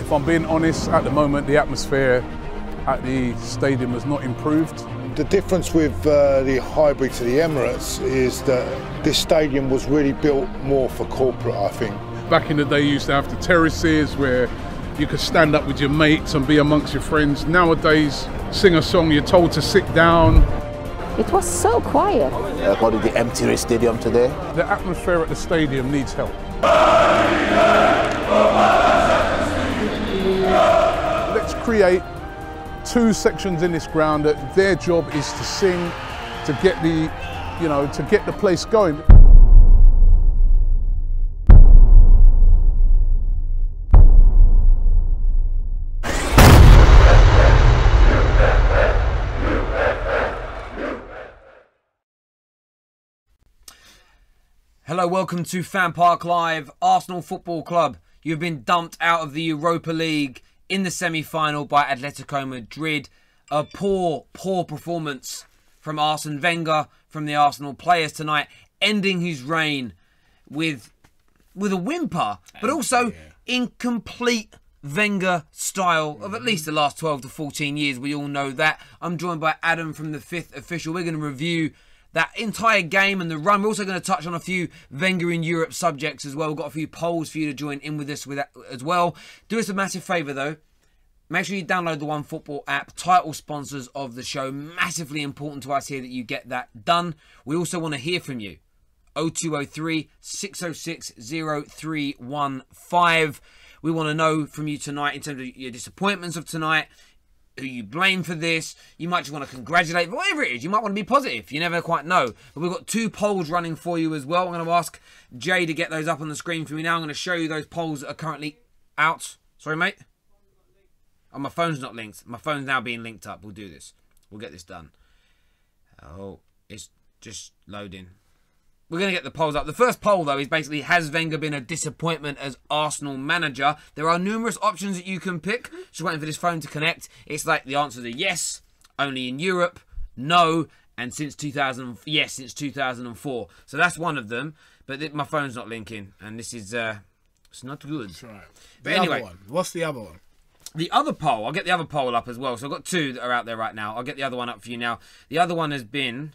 If I'm being honest, at the moment the atmosphere at the stadium has not improved. The difference with the hybrid to the Emirates is that this stadium was really built more for corporate, I think. Back in the day you used to have the terraces where you could stand up with your mates and be amongst your friends. Nowadays, sing a song, you're told to sit down. It was so quiet. According to the empty stadium today. The atmosphere at the stadium needs help. Let's create 2 sections in this ground that their job is to sing, to get the, to get the place going. Hello, welcome to FanPark Live. Arsenal Football Club, you've been dumped out of the Europa League in the semi-final by Atletico Madrid. A poor performance from Arsene Wenger, from the Arsenal players tonight, ending his reign with a whimper, but also in complete Wenger style of at least the last 12 to 14 years. We all know that. I'm joined by Adam from the 5th Official. We're going to review that entire game and the run. We're also going to touch on a few Wenger in Europe subjects as well. We've got a few polls for you to join in with us as well. Do us a massive favour though. Make sure you download the OneFootball app, title sponsors of the show. Massively important to us here that you get that done. We also want to hear from you. 0203 606 0315. We want to know from you tonight in terms of your disappointments of tonight, who you blame for this. You might just want to congratulate, whatever it is. You might want to be positive. You never quite know. But we've got 2 polls running for you as well. I'm going to ask Jay to get those up on the screen for me now. I'm going to show you those polls that are currently out. Sorry, mate? Oh, my phone's not linked. My phone's now being linked up. We'll do this. We'll get this done. Oh, it's just loading. We're going to get the polls up. The first poll, though, is basically, has Wenger been a disappointment as Arsenal manager? There are numerous options that you can pick. Just waiting for this phone to connect. It's like the answers are yes, only in Europe, no, and since 2000, yes, since 2004. So that's one of them. But my phone's not linking, and this is it's not good. That's right. But anyway, What's the other one? The other poll, I'll get the other poll up as well. So I've got 2 that are out there right now. I'll get the other one up for you now. The other one has been,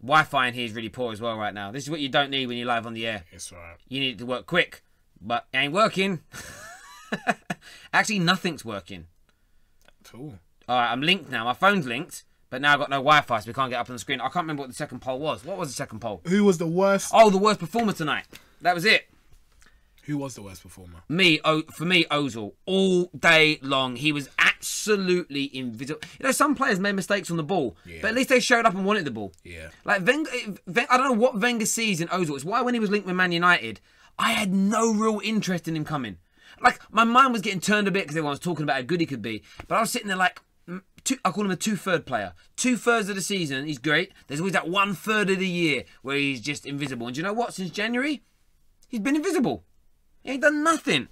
Wi-Fi in here is really poor as well right now. This is what you don't need when you're live on the air. It's all right. You need it to work quick, but it ain't working. Actually, nothing's working. Cool. All right, I'm linked now. My phone's linked, but now I've got no Wi-Fi, so we can't get up on the screen. I can't remember what the second poll was. What was the second poll? Who was the worst? Oh, the worst performer tonight. That was it. Who was the worst performer? Me, for me, Ozil. All day long. He was absolutely invisible. You know, some players made mistakes on the ball, but at least they showed up and wanted the ball. Yeah. Like, Wenger, I don't know what Wenger sees in Ozil. It's why when he was linked with Man United, I had no real interest in him coming. Like, my mind was getting turned a bit because everyone was talking about how good he could be. But I was sitting there like, I call him a 2/3 player. 2/3 of the season, he's great. There's always that 1/3 of the year where he's just invisible. And do you know what? Since January, he's been invisible. He ain't done nothing.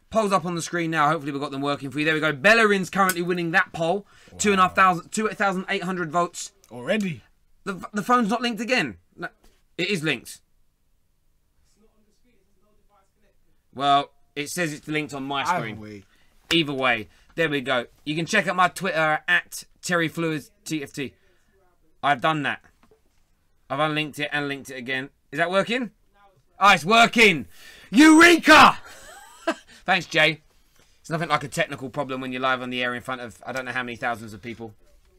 Polls up on the screen now. Hopefully we've got them working for you. There we go. Bellerin's currently winning that poll. Wow. 2,800 votes. Already? The phone's not linked again. No, it is linked. Well, it says it's linked on my screen. Either way. There we go. You can check out my Twitter at TerryFluidsTFT. I've done that. I've unlinked it and linked it again. Is that working? Oh, it's working! Eureka! Thanks, Jay. It's nothing like a technical problem when you're live on the air in front of I don't know how many thousands of people.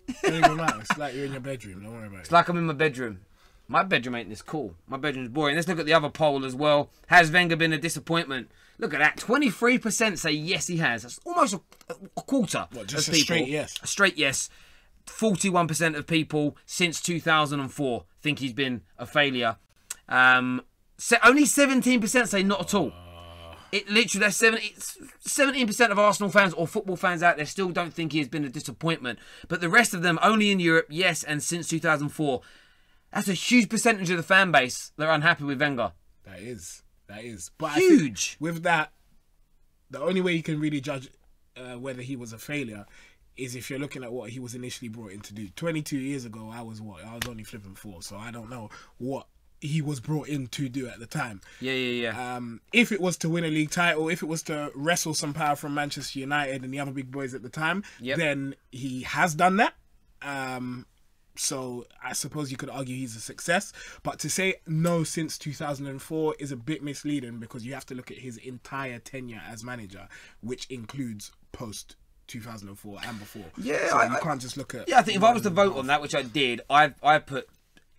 It don't even matter. It's like you're in your bedroom. Don't worry about it. It's like I'm in my bedroom. My bedroom ain't this cool. My bedroom's boring. Let's look at the other poll as well. Has Wenger been a disappointment? Look at that. 23% say yes, he has. That's almost a quarter. What, just of a people. straight yes? A straight yes. 41% of people since 2004 think he's been a failure. Only 17% say not at all. It literally, that's 17% of Arsenal fans or football fans out there still don't think he has been a disappointment. But the rest of them, only in Europe, yes, and since 2004. That's a huge percentage of the fan base that are unhappy with Wenger. That is. But huge. I think with that, the only way you can really judge whether he was a failure is if you're looking at what he was initially brought in to do. 22 years ago, I was only flipping 4, so I don't know what he was brought in to do at the time. Yeah. If it was to win a league title, if it was to wrestle some power from Manchester United and the other big boys at the time, then he has done that. So I suppose you could argue he's a success. But to say no since 2004 is a bit misleading, because you have to look at his entire tenure as manager, which includes post 2004 and before. Yeah, so you can't just look at. Yeah, I think if I was to vote on that, which I did, I've kind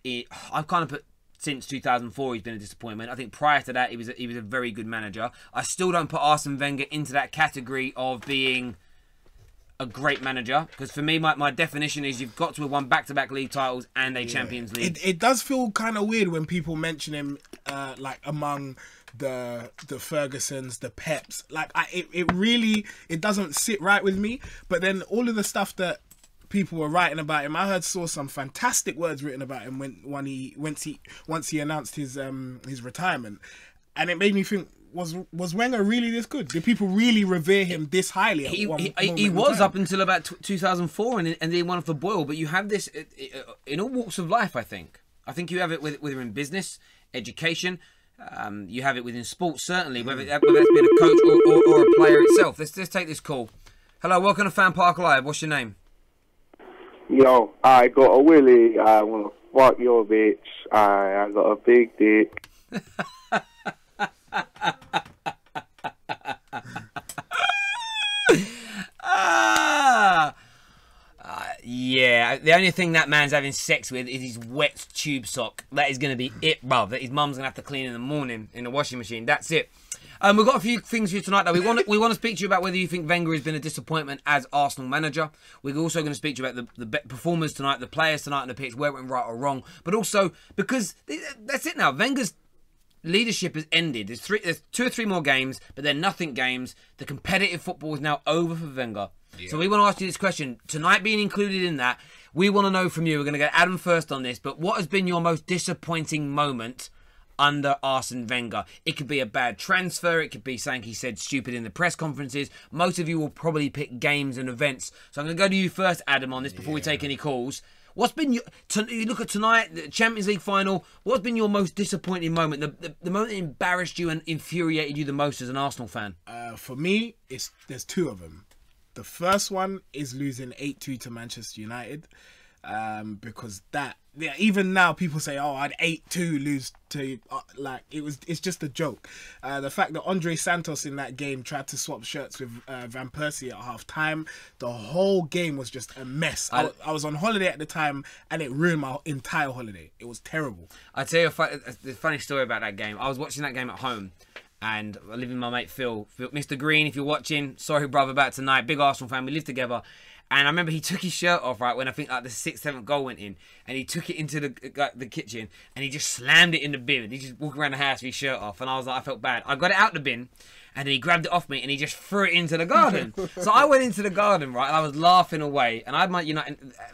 of put since 2004 he's been a disappointment. I think prior to that he was a very good manager. I still don't put Arsene Wenger into that category of being a great manager, because for me my definition is you've got to have won back-to-back league titles and a Champions League. It does feel kind of weird when people mention him like among the Fergusons, the Peps. Like it really doesn't sit right with me. But then all of the stuff that people were writing about him, I saw some fantastic words written about him once he announced his retirement, and it made me think, was Wenger really this good? Did people really revere him this highly? He was up until about 2004, and then he won off the boil. But you have this in all walks of life. I think you have it whether in business, education. You have it within sports, certainly, whether that's been a coach or a player itself. Let's take this call. Hello, welcome to FanPark Live. What's your name? Yo, I got a willy. I want to fuck your bitch. I got a big dick. Yeah, the only thing that man's having sex with is his wet tube sock. That is going to be it, bruv. That his mum's going to have to clean in the morning in the washing machine. That's it. We've got a few things for you tonight, though. We want to speak to you about whether you think Wenger has been a disappointment as Arsenal manager. We're also going to speak to you about the performers tonight, the players tonight on the pitch, where it went right or wrong. But also, because that's it now. Wenger's leadership has ended. There's 2 or 3 more games, but they're nothing games. The competitive football is now over for Wenger. Yeah. So we want to ask you this question. Tonight being included in that, we want to know from you. We're going to get Adam first on this, but what has been your most disappointing moment under Arsene Wenger? It could be a bad transfer. It could be something he said stupid in the press conferences. Most of you will probably pick games and events. So I'm going to go to you first, Adam, on this before we take any calls. What's been you look at tonight, the Champions League final? What's been your most disappointing moment? The moment that embarrassed you and infuriated you the most as an Arsenal fan? For me, there's 2 of them. The first one is losing 8-2 to Manchester United, because even now people say, "Oh, I'd 8-2 lose to it's just a joke." The fact that Andre Santos in that game tried to swap shirts with Van Persie at half time, the whole game was just a mess. I was on holiday at the time, and it ruined my entire holiday. It was terrible. I tell you a funny story about that game. I was watching that game at home, and I live with my mate Phil. Mr. Green, if you're watching, sorry brother about tonight. Big Arsenal fan, we live together. And I remember he took his shirt off, right, when I think like the 6th, 7th goal went in. And he took it into the kitchen and he just slammed it in the bin. He just walked around the house with his shirt off. And I was like, I felt bad. I got it out the bin and then he grabbed it off me and he just threw it into the garden. So I went into the garden, right, and I was laughing away. And I had my,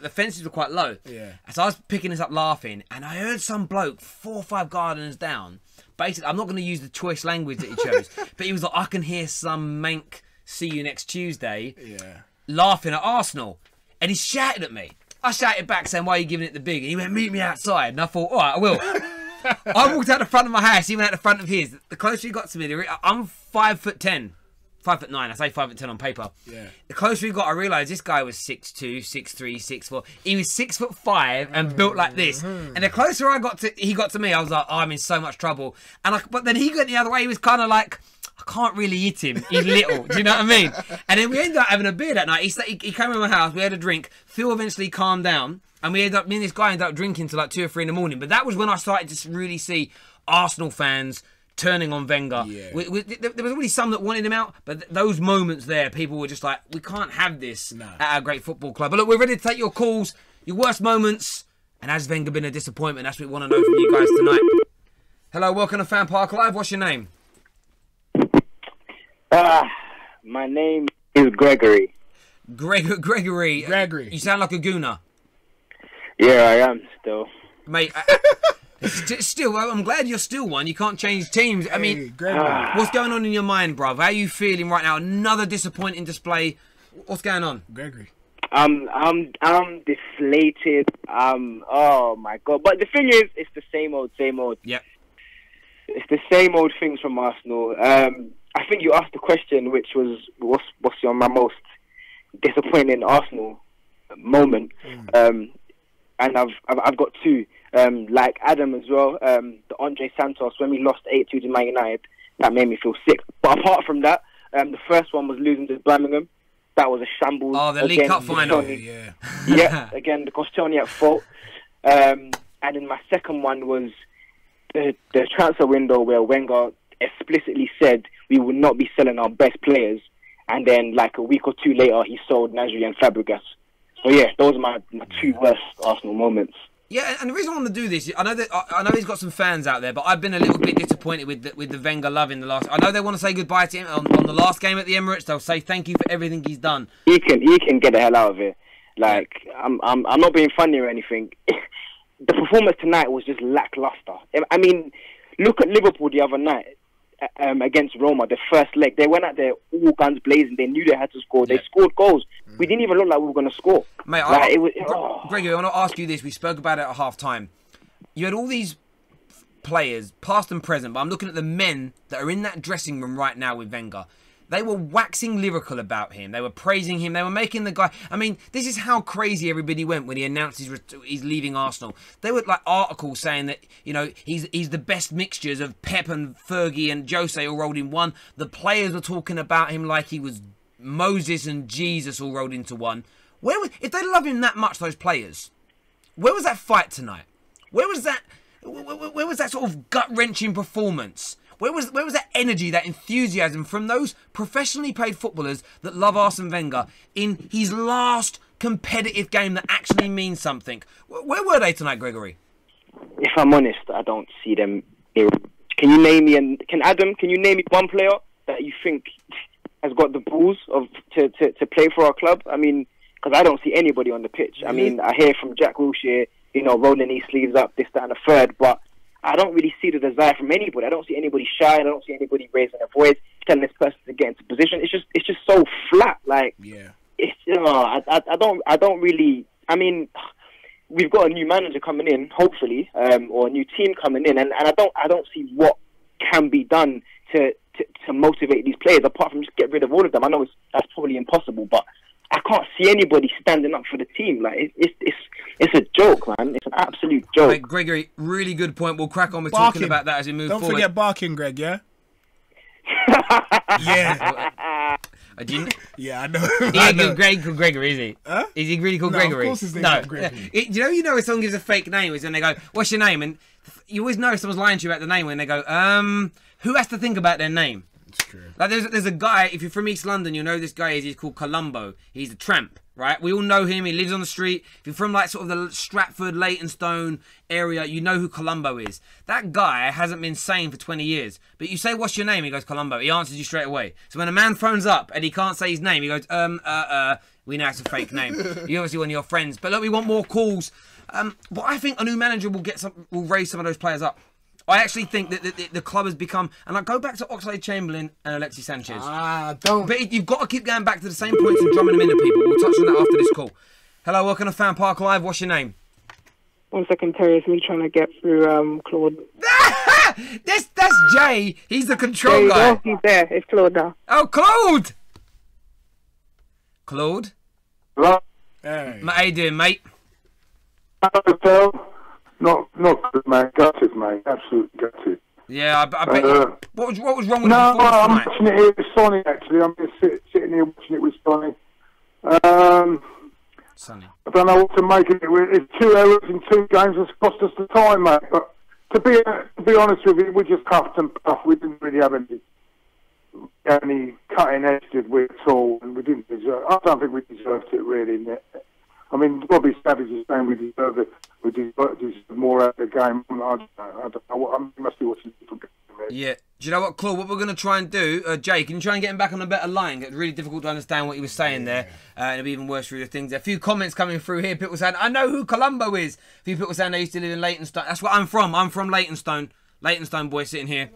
the fences were quite low. Yeah. So I was picking this up laughing. And I heard some bloke 4 or 5 gardeners down. Basically, I'm not going to use the choice language that he chose. But he was like, I can hear some mank see you next Tuesday. Yeah. Laughing at Arsenal, and he shouted at me. I shouted back saying, "Why are you giving it the big?" And he went, "Meet me outside." And I thought, "All right, I will." I walked out the front of my house, he went out the front of his. The closer he got to me, I'm 5'10", 5'9". I say 5'10" on paper. Yeah. The closer he got, I realised this guy was 6'2", 6'3", 6'4". He was 6'5" and built like this. And the closer he got to me, I was like, "Oh, I'm in so much trouble." But then he went the other way. He was kind of like, I can't really hit him. He's little. Do you know what I mean? And then we ended up having a beer that night. He came in my house. We had a drink. Phil eventually calmed down. And me and this guy ended up drinking till like 2 or 3 in the morning. But that was when I started to really see Arsenal fans turning on Wenger. Yeah. There was already some that wanted him out. But those moments there, people were just like, we can't have this at our great football club. But look, we're ready to take your calls, your worst moments. And has Wenger been a disappointment? That's what we want to know from you guys tonight. Hello, welcome to FanPark Live. What's your name? My name is Gregory. Gregory. You sound like a gooner. Yeah, I am still. Mate, still, I'm glad you're still one. You can't change teams. I mean, what's going on in your mind, bruv? How are you feeling right now? Another disappointing display. What's going on? Gregory. I'm deflated. Oh my god! But the thing is, it's the same old, same old. Yeah. It's the same old things from Arsenal. I think you asked the question, which was, what's my most disappointing Arsenal moment? And I've got two. Like Adam as well. The Andre Santos, when we lost 8-2 to Man United, that made me feel sick. But apart from that, the first one was losing to Birmingham. That was a shambles. Oh, the League Cup final. Yeah, again, the Koscielny at fault. And then my second one was the transfer window where Wenger explicitly said we would not be selling our best players. And then, like a week or two later, he sold Nasri and Fabregas. So yeah, those are my two worst Arsenal moments. Yeah, and the reason I want to do this, I know he's got some fans out there, but I've been a little bit disappointed with the Wenger love in the last. I know they want to say goodbye to him on the last game at the Emirates. They'll say thank you for everything he's done. He can get the hell out of it. Like I'm not being funny or anything. The performance tonight was just lackluster. I mean, look at Liverpool the other night against Roma, the first leg. They went out there all guns blazing. They knew they had to score. They scored goals. We didn't even look like we were going to score. Mate, Gregory, I want to ask you this. We spoke about it at half-time. You had all these players, past and present, but I'm looking at the men that are in that dressing room right now with Wenger. They were waxing lyrical about him. They were praising him. They were making the guy... I mean, this is how crazy everybody went when he announced he's leaving Arsenal. They were like articles saying that, you know, he's the best mixtures of Pep and Fergie and Jose all rolled in one. The players were talking about him like he was Moses and Jesus all rolled into one. If they love him that much, those players, where was that fight tonight? Where was that sort of gut-wrenching performance? Where was that energy, that enthusiasm from those professionally paid footballers that love Arsene Wenger in his last competitive game that actually means something? Where were they tonight, Gregory? If I'm honest, I don't see them. Can you name me can you name me one player that you think has got the balls to play for our club? I mean, because I don't see anybody on the pitch. I mean, I hear from Jack Wilshere, you know, rolling his sleeves up, this, that, and the third, but I don't really see the desire from anybody. I don't see anybody shy. I don't see anybody raising their voice, telling this person to get into position. It's just so flat. Like, it's I don't really. I mean, we've got a new manager coming in, hopefully, or a new team coming in, and I don't see what can be done to motivate these players apart from just get rid of all of them. I know that's probably impossible, but I can't see anybody standing up for the team. Like it's a joke, man. It's an absolute joke. Right, Gregory, really good point. We'll crack on with talking about that as we move forward. Don't forget barking, Greg. Yeah. Yeah. Yeah, I know. He ain't called Gregory, is he? Huh? Is he really called No, Gregory? of course his name's not Gregory. You know if someone gives a fake name is when they go, "What's your name?" And you always know if someone's lying to you about the name when they go, who has to think about their name? It's true. Like there's a guy, if you're from East London, you'll know this guy is. He's called Columbo. He's a tramp, right? We all know him. He lives on the street. If you're from like sort of the Stratford, Leytonstone area, you know who Columbo is. That guy hasn't been sane for 20 years. But you say, "What's your name?" He goes, "Columbo." He answers you straight away. So when a man phones up and he can't say his name, he goes, we know it's a fake name. You obviously one of your friends. But look, we want more calls. But I think a new manager will raise some of those players up. I actually think that the club has become, and I go back to Oxlade-Chamberlain and Alexis Sanchez. Don't. But you've got to keep going back to the same points and drumming them into people. We'll touch on that after this call. Hello, welcome to FanPark Live. What's your name? 1 second, Terry. It's me trying to get through Claude. That's Jay. He's the control guy. Go. He's there. It's Claude now. Oh, Claude. Claude. Hello? Hey. How you doing, mate? Hello, Phil. Not good, mate. Gutted, mate. Absolutely gutted. Yeah, I bet you. What was wrong with the No, performance I'm tonight? watching it here with Sonny, actually. I'm just sitting here watching it with Sonny. Sonny. I don't know what to make of it. It's 2 errors in 2 games that's cost us the time, mate. But to be honest with you, we just huffed and puffed. We didn't really have any cutting edge, did we, at all? And we didn't deserve. I don't think we deserved it, really. I mean, Robbie Savage is saying we deserve it. We deserve more out of the game. I don't know. I must be watching it for. Yeah. Do you know what, Claude? What we're going to try and do, Jay, can you try and get him back on a better line? It's really difficult to understand what he was saying there. It'll be even worse through the things. A few comments coming through here. People saying, "I know who Columbo is." A few people saying they used to live in Leytonstone. That's where I'm from. I'm from Leytonstone. Leytonstone boy sitting here.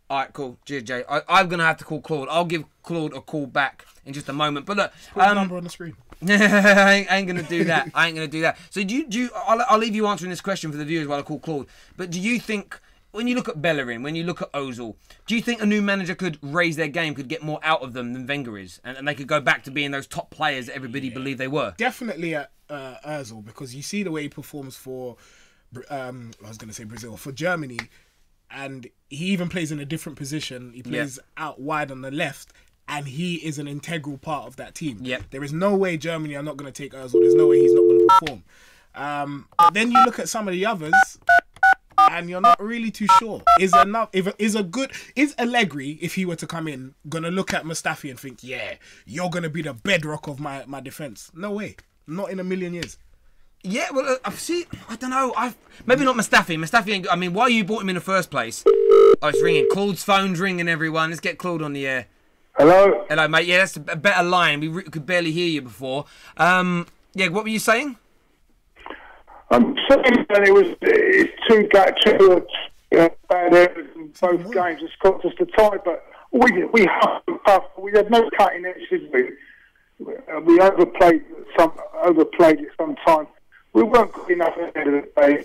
All right, cool. Cheers, Jay. I'm going to have to call Claude. I'll give Claude a call back in just a moment. But look, put the number on the screen. I ain't going to do that. I ain't going to do that. So do you I'll leave you answering this question for the viewers while I call Claude. But do you think, when you look at Bellerin, when you look at Ozil, do you think a new manager could raise their game, could get more out of them than Wenger is? And they could go back to being those top players that everybody believed they were? Definitely at Ozil, because you see the way he performs for, I was going to say Brazil, for Germany. And he even plays in a different position. He plays out wide on the left, and he is an integral part of that team. Yep. There is no way Germany are not going to take Ozil. There's no way he's not going to perform. But then you look at some of the others, and you're not really too sure. Is Allegri, if he were to come in, gonna look at Mustafi and think, yeah, you're gonna be the bedrock of my defense? No way. Not in a million years. Yeah, well, see, I don't know. Maybe not Mustafi. Mustafi ain't. I mean, why you bought him in the first place? Oh, it's ringing. Claude's phone's ringing, everyone. Let's get Claude on the air. Hello? Hello, mate. Yeah, that's a better line. We could barely hear you before. Yeah, what were you saying? I'm saying that it's two bad areas in both games. It's cost us the tie, but we had no cutting edge, did we? We overplayed it sometimes. We weren't good enough at the end of the day.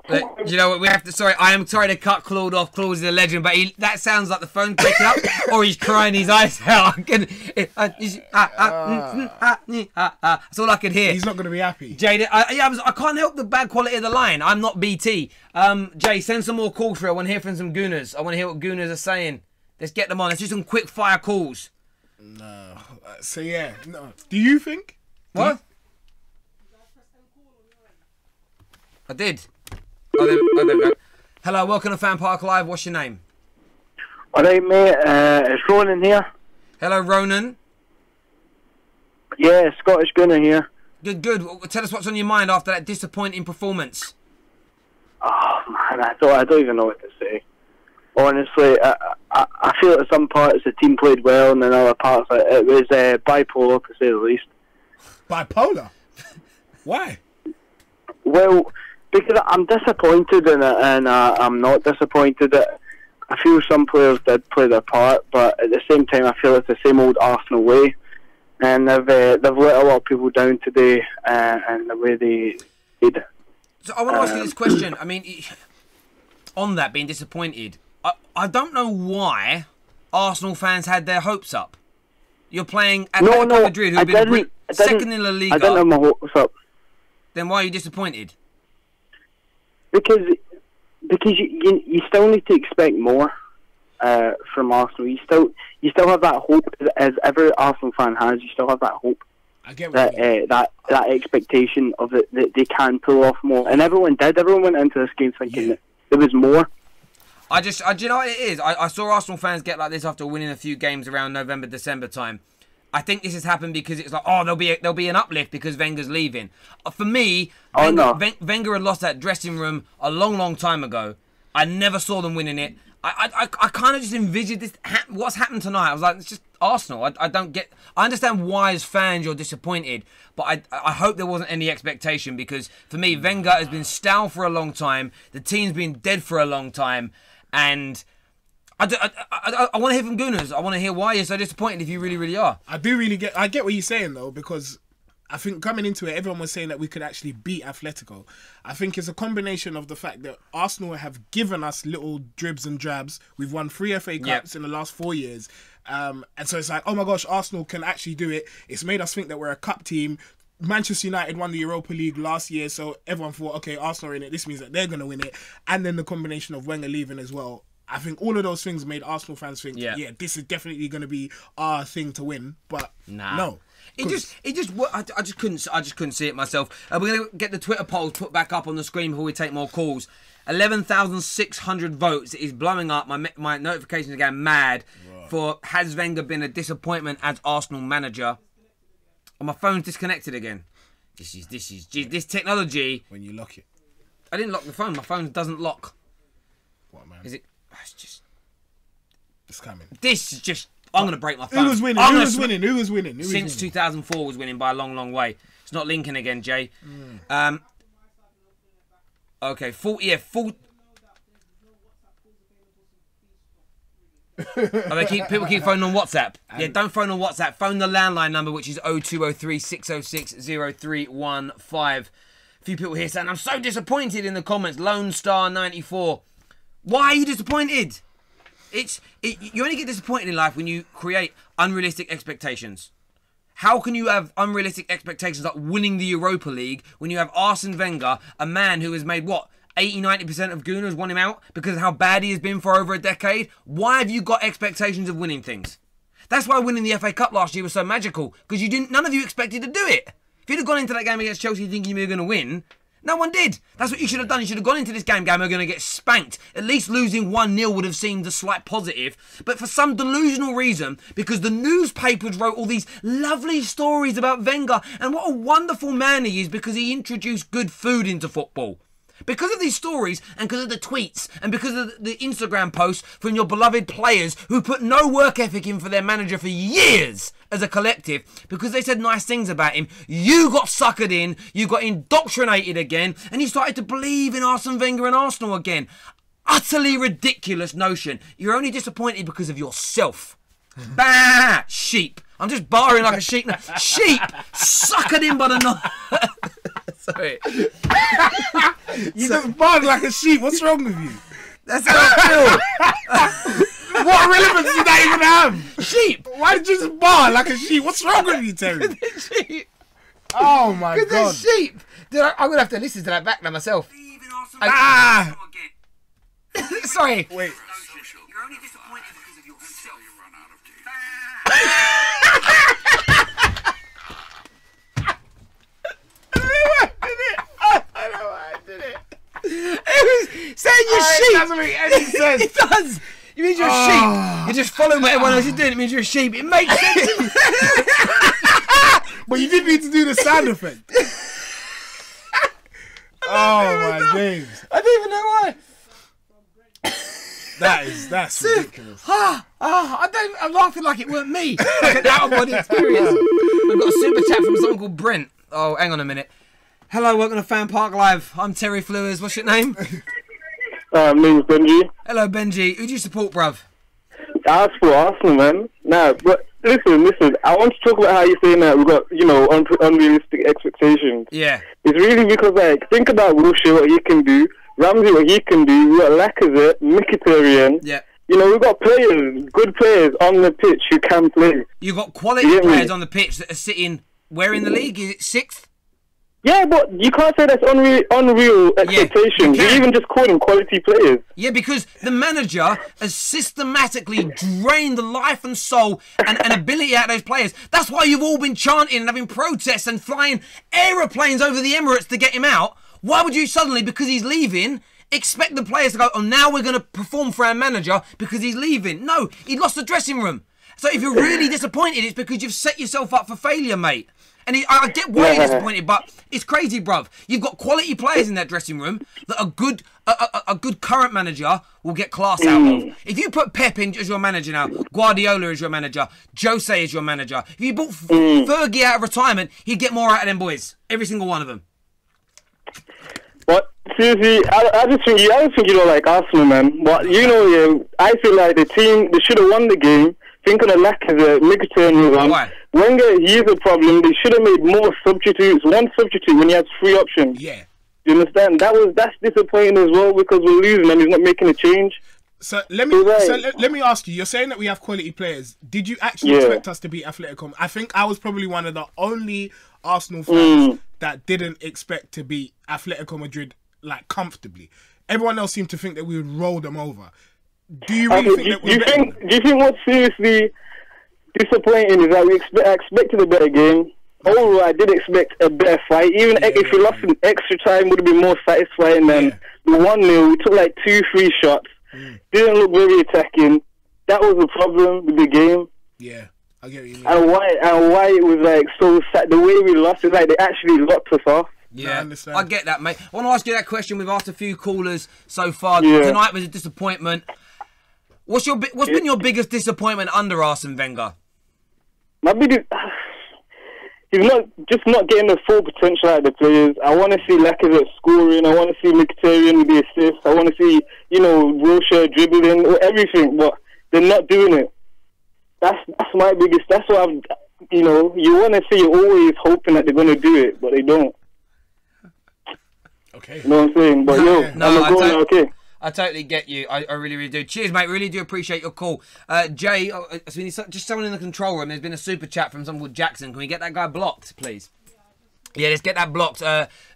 But, you know what? We have to. Sorry, I am sorry to cut Claude off. Claude is a legend, but that sounds like the phone's breaking up, or he's crying his eyes out. That's all I can hear. He's not going to be happy. Jay, I can't help the bad quality of the line. I'm not BT. Jay, send some more calls through. I want to hear from some Gooners. I want to hear what Gooners are saying. Let's get them on. Let's do some quick fire calls. No. So yeah. No. Do you think? What? I did. Oh, there we go. Hello, welcome to FanPark Live. What's your name? Alright, mate. It's Ronan here. Hello, Ronan. Yeah, Scottish Gunner here. Good. Tell us what's on your mind after that disappointing performance. Oh man, I don't even know what to say. Honestly, I feel at some parts the team played well, and in other parts it was bipolar, to say the least. Bipolar? Why? Well, because I'm disappointed in it, and I'm not disappointed. I feel some players did play their part, but at the same time, I feel it's the same old Arsenal way, and they've let a lot of people down today, and the way they did. So I want to ask you this question. I mean, on that being disappointed, I don't know why Arsenal fans had their hopes up. You're playing Atletico Madrid, who've been second in La Liga. I didn't have my hopes up. Then why are you disappointed? Because you still need to expect more from Arsenal. You still have that hope, as every Arsenal fan has. You still have that hope. I get what that expectation of it, that they can pull off more, and everyone did. Everyone went into this game thinking that there was more. Do you know what it is? I saw Arsenal fans get like this after winning a few games around November, December time. I think this has happened because it's like, oh, there'll be an uplift because Wenger's leaving. For me, Wenger had lost that dressing room a long time ago. I never saw them winning it. I kind of just envisioned this. What's happened tonight? I was like, it's just Arsenal. I don't get. I understand why as fans you're disappointed, but I hope there wasn't any expectation, because for me, Wenger has been stale for a long time. The team's been dead for a long time, and I want to hear from Gooners. I want to hear why you're so disappointed if you really are. I get what you're saying though, because I think coming into it, everyone was saying that we could actually beat Atletico. I think it's a combination of the fact that Arsenal have given us little dribs and drabs. We've won 3 FA Cups in the last 4 years. And so it's like, oh my gosh, Arsenal can actually do it. It's made us think that we're a cup team. Manchester United won the Europa League last year, so everyone thought, okay, Arsenal are in it. This means that they're going to win it. And then the combination of Wenger leaving as well. I think all of those things made Arsenal fans think, yeah this is definitely going to be our thing to win. But no. I just couldn't see it myself. We're going to get the Twitter polls put back up on the screen before we take more calls. 11,600 votes. It is blowing up. My notifications are going mad for has Wenger been a disappointment as Arsenal manager? Oh, my phone's disconnected again. This technology. When you lock it. I didn't lock the phone. My phone doesn't lock. What, man? Is it? It's coming. This is just. I'm going to break my phone. Who was winning? Who was winning? Since 2004 was winning by a long way. It's not linking again, Jay. Okay, 40. People keep phoning on WhatsApp. Yeah, don't phone on WhatsApp. Phone the landline number, which is 0203 606 0315. A few people here saying, I'm so disappointed in the comments. Lone Star 94. Why are you disappointed? You only get disappointed in life when you create unrealistic expectations. How can you have unrealistic expectations like winning the Europa League when you have Arsene Wenger, a man who has made, 80-90% of Gooners want him out because of how bad he has been for over a decade? Why have you got expectations of winning things? That's why winning the FA Cup last year was so magical, because none of you expected to do it. If you'd have gone into that game against Chelsea thinking you were going to win, no one did. That's what you should have done. You should have gone into this game we're going to get spanked. At least losing 1-0 would have seemed a slight positive. But for some delusional reason, because the newspapers wrote all these lovely stories about Wenger and what a wonderful man he is because he introduced good food into football. Because of these stories and because of the tweets and because of the Instagram posts from your beloved players who put no work ethic in for their manager for years as a collective, because they said nice things about him, you got suckered in, you got indoctrinated again, and you started to believe in Arsene Wenger and Arsenal again. Utterly ridiculous notion. You're only disappointed because of yourself. Bah! Sheep. I'm just barring like a sheep now. Sheep! Suckered in by the Sorry. You just bark like a sheep. What's wrong with you? That's how I feel. What relevance did that even have? Sheep. Why did you just bark like a sheep? What's wrong with you, Terry? Sheep. Oh my God. Because they're sheep. Dude, I'm going to have to listen to that back now myself. Sorry. Wait. You're only disappointed because of yourself. I know why I did it. It was saying you're sheep. It doesn't make any sense. It does. It means you're a sheep. You're just following what everyone else is doing. It means you're a sheep. It makes sense. But you didn't need to do the sound effect. Oh my days. I don't even know why. That's ridiculous. I'm laughing like it weren't me. Like an out-of-body experience. We've got a super chat from someone called Brent. Oh, hang on a minute. Hello, welcome to FanPark Live. I'm Terry Flewers. What's your name? My name's Benji. Hello, Benji. Who do you support, bruv? I support Arsenal, man. Nah, but listen. I want to talk about how you're saying that we've got, unrealistic expectations. Yeah. It's really because, think about Wilshere, what he can do. Ramsey, what he can do. We've got Lacazette, Mkhitaryan. Yeah. We've got players, good players on the pitch who can play. You've got quality players on the pitch that are sitting, where in the league? Is it 6th? Yeah, but you can't say that's unreal expectations. You're even just calling quality players. Yeah, because the manager has systematically drained the life and soul and ability out of those players. That's why you've all been chanting and having protests and flying aeroplanes over the Emirates to get him out. Why would you suddenly, because he's leaving, expect the players to go, oh, now we're going to perform for our manager because he's leaving? No, he lost the dressing room. So if you're really disappointed, it's because you've set yourself up for failure, mate. And I get why you're disappointed, but it's crazy, bruv. You've got quality players in that dressing room that a good current manager will get class out of. If you put Pep in as your manager now, Guardiola is your manager, Jose is your manager. If you brought Fergie out of retirement, he'd get more out of them boys. Every single one of them. But seriously, I just think you don't like Arsenal, man. But I feel like the team, they should have won the game. Think of the Lacazette, Mkhitaryan. Why? Wenger, he is a problem. They should have made more substitutes. One substitute when he has 3 options. Yeah. You understand? That's disappointing as well because we're losing and he's not making a change. So let me ask you. You're saying that we have quality players. Did you actually expect us to beat Atletico? I think I was probably one of the only Arsenal fans that didn't expect to beat Atletico Madrid comfortably. Everyone else seemed to think that we would roll them over. Do you really think that we're better? Do you think what's seriously disappointing is that I expected a better game. Overall, I did expect a better fight. Even if we lost in extra time, would have been more satisfying than the 1-0. We took 2-3 shots. Didn't look very attacking. That was the problem with the game. Yeah, I get what you mean. And why it was so sad. The way we lost is they actually locked us off. Yeah, I get that, mate. I want to ask you that question. We've asked a few callers so far. Tonight was a disappointment. What's been your biggest disappointment under Arsene Wenger? My biggest, he's not getting the full potential out of the players. I want to see Lacazette scoring. I want to see Mkhitaryan with the assist. I want to see Wilshere dribbling, everything. But they're not doing it. That's my biggest. That's what I'm. You know, you want to say you're always hoping that they're going to do it, but they don't. Okay. You know what I'm saying? But okay. I totally get you. I really, really do. Cheers, mate. Really do appreciate your call. Jay, just someone in the control room. There's been a super chat from someone called Jackson. Can we get that guy blocked, please? Yeah, let's get that blocked.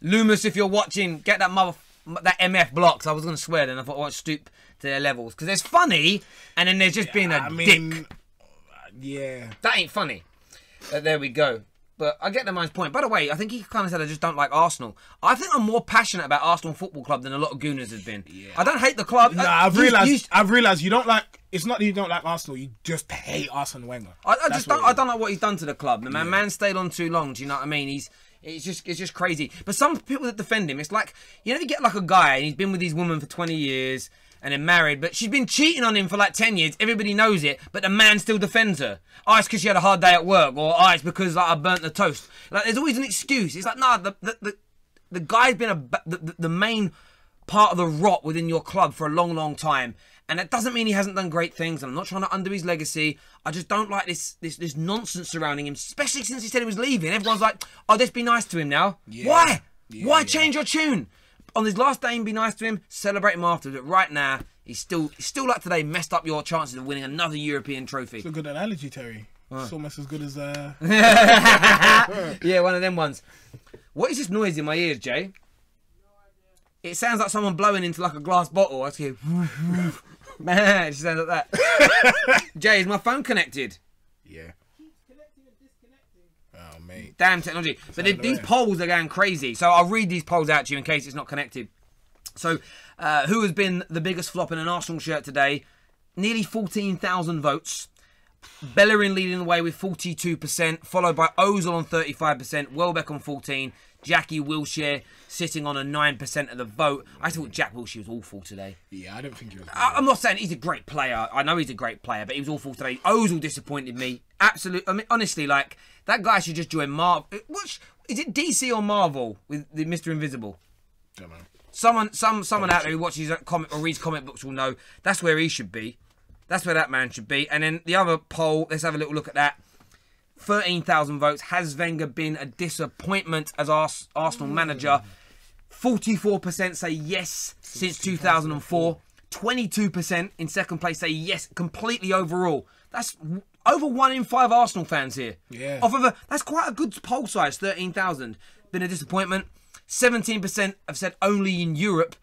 Loomis, if you're watching, get that MF blocked. I was going to swear then. I thought I would stoop to their levels. Because there's funny, and then there's just being a dick. Yeah. That ain't funny. There we go. But I get the man's point. By the way, I think he kind of said I just don't like Arsenal. I think I'm more passionate about Arsenal Football Club than a lot of Gooners have been. Yeah. I don't hate the club. No, I've realised you don't like. It's not that you don't like Arsenal. You just hate Arsene Wenger. I don't like what he's done to the club. The man stayed on too long. Do you know what I mean? It's just crazy. But some people that defend him, it's like, you know, you get like a guy and he's been with his woman for 20 years. And then married, but she's been cheating on him for like 10 years. Everybody knows it, but the man still defends her. Oh, it's because she had a hard day at work, or oh, it's because like, I burnt the toast. Like, there's always an excuse. It's like, nah, the guy's been the main part of the rot within your club for a long, long time, and that doesn't mean he hasn't done great things. I'm not trying to undo his legacy. I just don't like this nonsense surrounding him, especially since he said he was leaving. Everyone's like, oh, let's be nice to him now. Yeah. Why? Yeah, Why change your tune? On his last day, be nice to him, celebrate him afterwards. But right now, he's still like today, messed up your chances of winning another European trophy. It's a good analogy, Terry. It's almost as good as... Yeah, one of them ones. What is this noise in my ears, Jay? It sounds like someone blowing into like a glass bottle. I hear... Man, it sounds like that. Jay, is my phone connected? Yeah. Oh, mate. Damn technology. But these polls are going crazy. So I'll read these polls out to you in case it's not connected. So, who has been the biggest flop in an Arsenal shirt today? Nearly 14,000 votes. Bellerin leading the way with 42%, followed by Ozil on 35%, Welbeck on 14%, Jackie Wilshere sitting on a 9% of the vote. I thought Jack Wilshere was awful today. Yeah, I don't think he was. I'm not saying he's a great player. I know he's a great player, but he was awful today. Ozil disappointed me. Absolutely. I mean, honestly, like, that guy should just join Marvel. Is it DC or Marvel with the Mr. Invisible? Don't know. Someone out there who watches comic or reads comic books will know that's where he should be. That's where that man should be. And then the other poll, let's have a little look at that. 13,000 votes. Has Wenger been a disappointment as Arsenal manager? 44% say yes since 2004. 22% in second place say yes completely overall. That's over 1 in 5 Arsenal fans here. Yeah. That's quite a good poll size, 13,000. Been a disappointment. 17% have said only in Europe.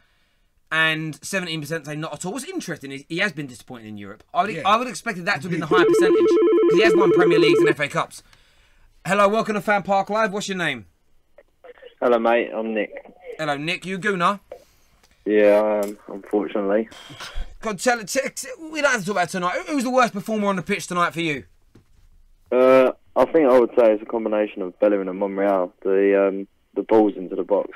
And 17% say not at all. What's interesting is he has been disappointed in Europe. I would have expected that to have been the higher percentage. Because he has won Premier Leagues and FA Cups. Hello, welcome to FanPark Live. What's your name? Hello, mate. I'm Nick. Hello, Nick. You a gooner? Yeah, I am, unfortunately. God, we don't have to talk about tonight. Who's the worst performer on the pitch tonight for you? I think I would say it's a combination of Bellerin and Monreal. The balls into the box.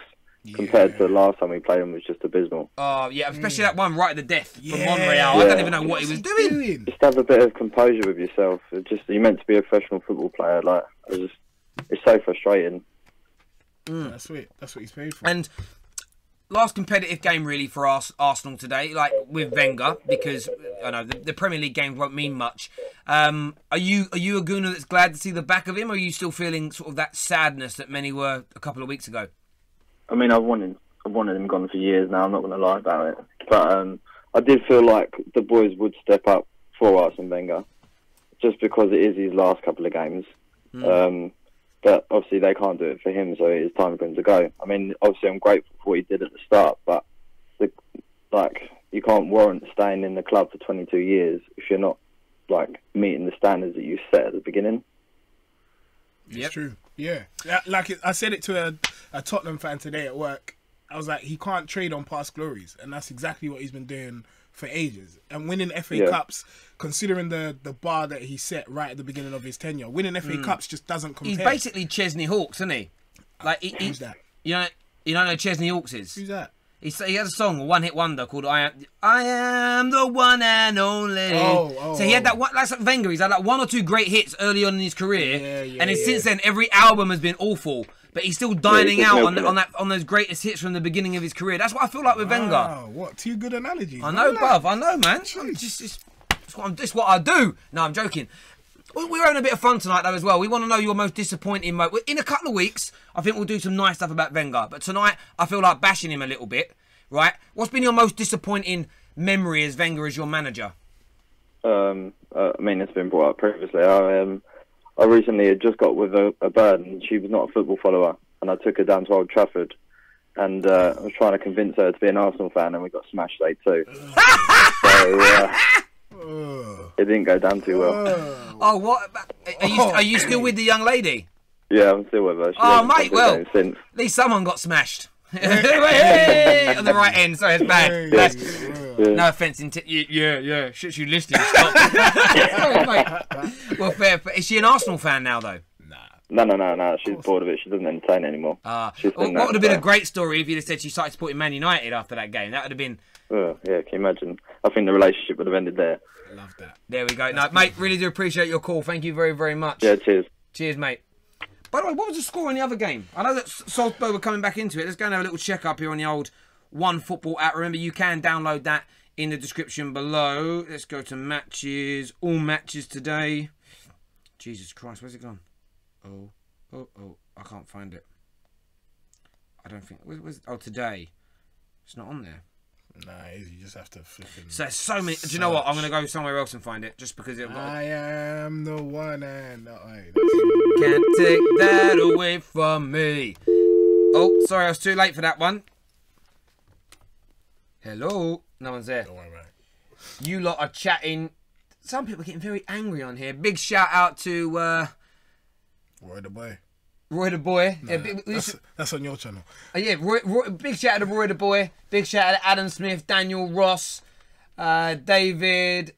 Compared to the last time we played him was just abysmal. Oh, yeah, especially that one right at the death from Monreal. I don't even know what he was doing. Just have a bit of composure with yourself. You're meant to be a professional football player. Like, it's so frustrating. That's what he's paid for. And last competitive game really for Arsenal today, like with Wenger, because I know the Premier League games won't mean much. Are you a gooner that's glad to see the back of him, or are you still feeling sort of that sadness that many were a couple of weeks ago? I mean, I've wanted him gone for years now. I'm not going to lie about it, but I did feel like the boys would step up for Arsene Wenger, just because it is his last couple of games. But obviously they can't do it for him, so it is time for him to go. I mean, obviously I'm grateful for what he did at the start, but you can't warrant staying in the club for 22 years if you're not meeting the standards that you set at the beginning. It's true. Yeah. I said it to a Tottenham fan today at work. I was like, he can't trade on past glories, and that's exactly what he's been doing for ages. And winning FA Cups, considering the bar that he set right at the beginning of his tenure, winning FA Cups just doesn't compare. He's basically Chesney Hawkes, isn't he? Who's that? You don't know who Chesney Hawkes is? Who's that? He has a song, a one-hit wonder called I Am the One and Only. So he had that one, like Wenger, he's had like 1 or 2 great hits early on in his career, and since then every album has been awful. But he's still dining out on those greatest hits from the beginning of his career. That's what I feel like with Wenger. Wow, what 2 good analogies. I know, bruv. I know, man. Just It's what I do. No, I'm joking. We're having a bit of fun tonight, though, as well. We want to know your most disappointing moment. In a couple of weeks, I think we'll do some nice stuff about Wenger. But tonight, I feel like bashing him a little bit, right? What's been your most disappointing memory as Wenger as your manager? I mean, it's been brought up previously. I recently had just got with a bird, and she was not a football follower. And I took her down to Old Trafford. And I was trying to convince her to be an Arsenal fan, and we got smashed 8-2. So, it didn't go down too well. Oh, what? Are you still with the young lady? Yeah, I'm still with her. She mate, well, at least someone got smashed. Hey, on the right end. Sorry, it's bad. No offence. Yeah. Shit, you listening? Stop. Sorry, mate. Well, fair. Is she an Arsenal fan now, though? No. She's bored of it. She doesn't entertain anymore. What would have been a great story if you'd have said she started supporting Man United after that game? That would have been... Yeah, can you imagine? I think the relationship would have ended there. Love that. There we go. No, mate, really do appreciate your call. Thank you very, very much. Yeah, cheers. Cheers, mate. By the way, what was the score in the other game? I know that Salzburg were coming back into it. Let's go and have a little check-up here on the old OneFootball app. Remember, you can download that in the description below. Let's go to matches. All matches today. Jesus Christ, where's it gone? Oh, I can't find it. I don't think... today. It's not on there. Nah, you just have to flipping... So there's so many... Do you know what? I'm going to go somewhere else and find it, just because... I am the one and only. Can't take that away from me. Oh, sorry, I was too late for that one. Hello? No one's there. Don't worry about it. You lot are chatting. Some people are getting very angry on here. Big shout out to... Roy the boy. Roy the boy. No, yeah, that's on your channel. Yeah, big shout out to Roy the boy. Big shout out to Adam Smith, Daniel Ross, David.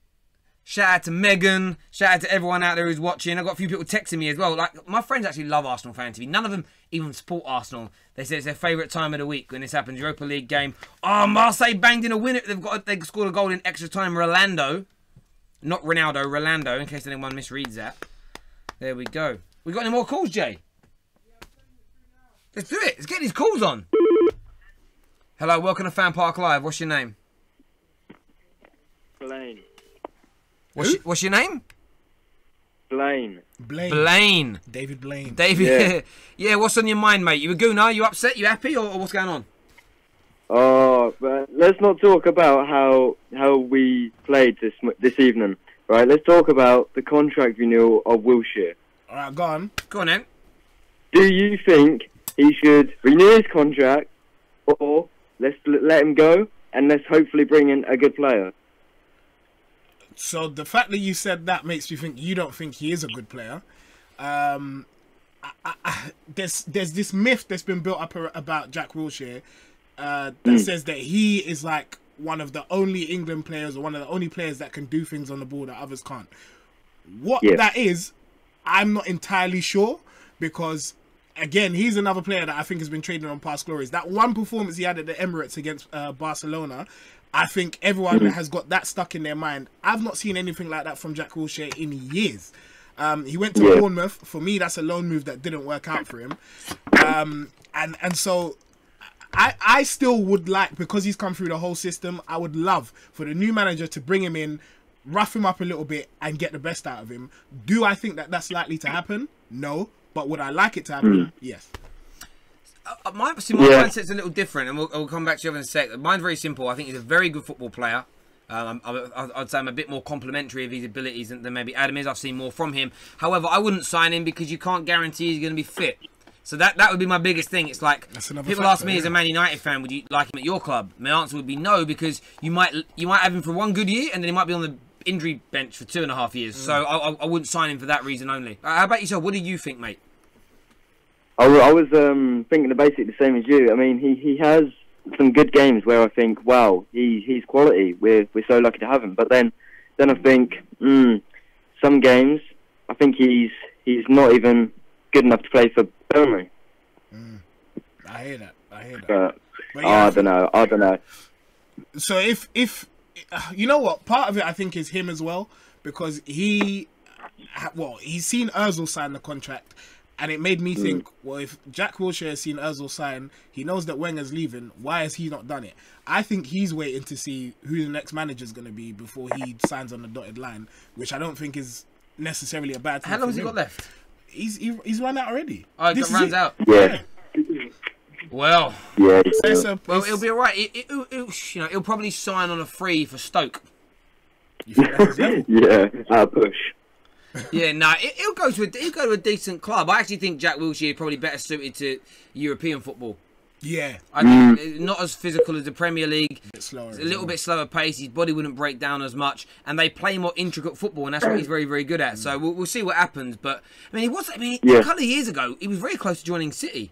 Shout out to Megan. Shout out to everyone out there who's watching. I've got a few people texting me as well. Like, my friends actually love Arsenal Fan TV. None of them even support Arsenal. They say it's their favourite time of the week when this happens. Europa League game. Oh, Marseille banged in a winner. They scored a goal in extra time. Rolando. Not Ronaldo, Rolando, in case anyone misreads that. There we go. We got any more calls, Jay? Let's do it. Let's get these calls on. Hello, welcome to FanPark Live. What's your name? Blaine. What's your name? Blaine. David Blaine. David. Yeah. What's on your mind, mate? You a gooner? You upset? You happy? Or what's going on? Oh, but let's not talk about how we played this evening, right? Let's talk about the contract renewal of Wilshere. All right, go on. Go on, then. Do you think he should renew his contract, or let's let him go and let's hopefully bring in a good player? So the fact that you said that makes me think you don't think he is a good player. There's this myth that's been built up about Jack Wilshere that says that he is like one of the only England players or one of the only players that can do things on the ball that others can't. What that is, I'm not entirely sure, because again, he's another player that I think has been trading on past glories. That one performance he had at the Emirates against Barcelona, I think everyone has got that stuck in their mind. I've not seen anything like that from Jack Wilshere in years. He went to Bournemouth. For me, that's a loan move that didn't work out for him. And so I still would like, because he's come through the whole system, I would love for the new manager to bring him in, rough him up a little bit and get the best out of him. Do I think that that's likely to happen? No. But would I like it to happen? Yes. My mindset's a little different, and we'll come back to you in a sec. Mine's very simple. I think he's a very good football player. I'd say I'm a bit more complimentary of his abilities than maybe Adam is. I've seen more from him. However, I wouldn't sign him because you can't guarantee he's going to be fit. So that would be my biggest thing. It's like, people ask me as a Man United fan, would you like him at your club? My answer would be no, because you might have him for one good year, and then he might be on the injury bench for 2.5 years. So I wouldn't sign him for that reason only. How about yourself? What do you think, mate? I was thinking basically the same as you. I mean, he has some good games where I think, wow, he's quality. We're so lucky to have him. But then I think some games, I think he's not even good enough to play for Burnley. I hear that. But yeah, I don't know. So if you know what, part of it I think is him as well, because he's seen Ozil sign the contract. And it made me think, well, if Jack Wilshere has seen Ozil sign, he knows that Wenger's leaving. Why has he not done it? I think he's waiting to see who the next manager is going to be before he signs on the dotted line, which I don't think is necessarily a bad thing. How long has he got left? He's run out already. Oh, it runs out. Yeah. Well, Yeah. well, it'll be all right. He'll probably sign on a free for Stoke. You think that's his level? Yeah. Push. Yeah, no, he'll go to a decent club. I actually think Jack Wilshere is probably better suited to European football. Yeah. I think not as physical as the Premier League. It's a little bit slower pace. His body wouldn't break down as much, and they play more intricate football, and that's what he's very, very good at. So we'll see what happens. But a couple of years ago, he was very close to joining City.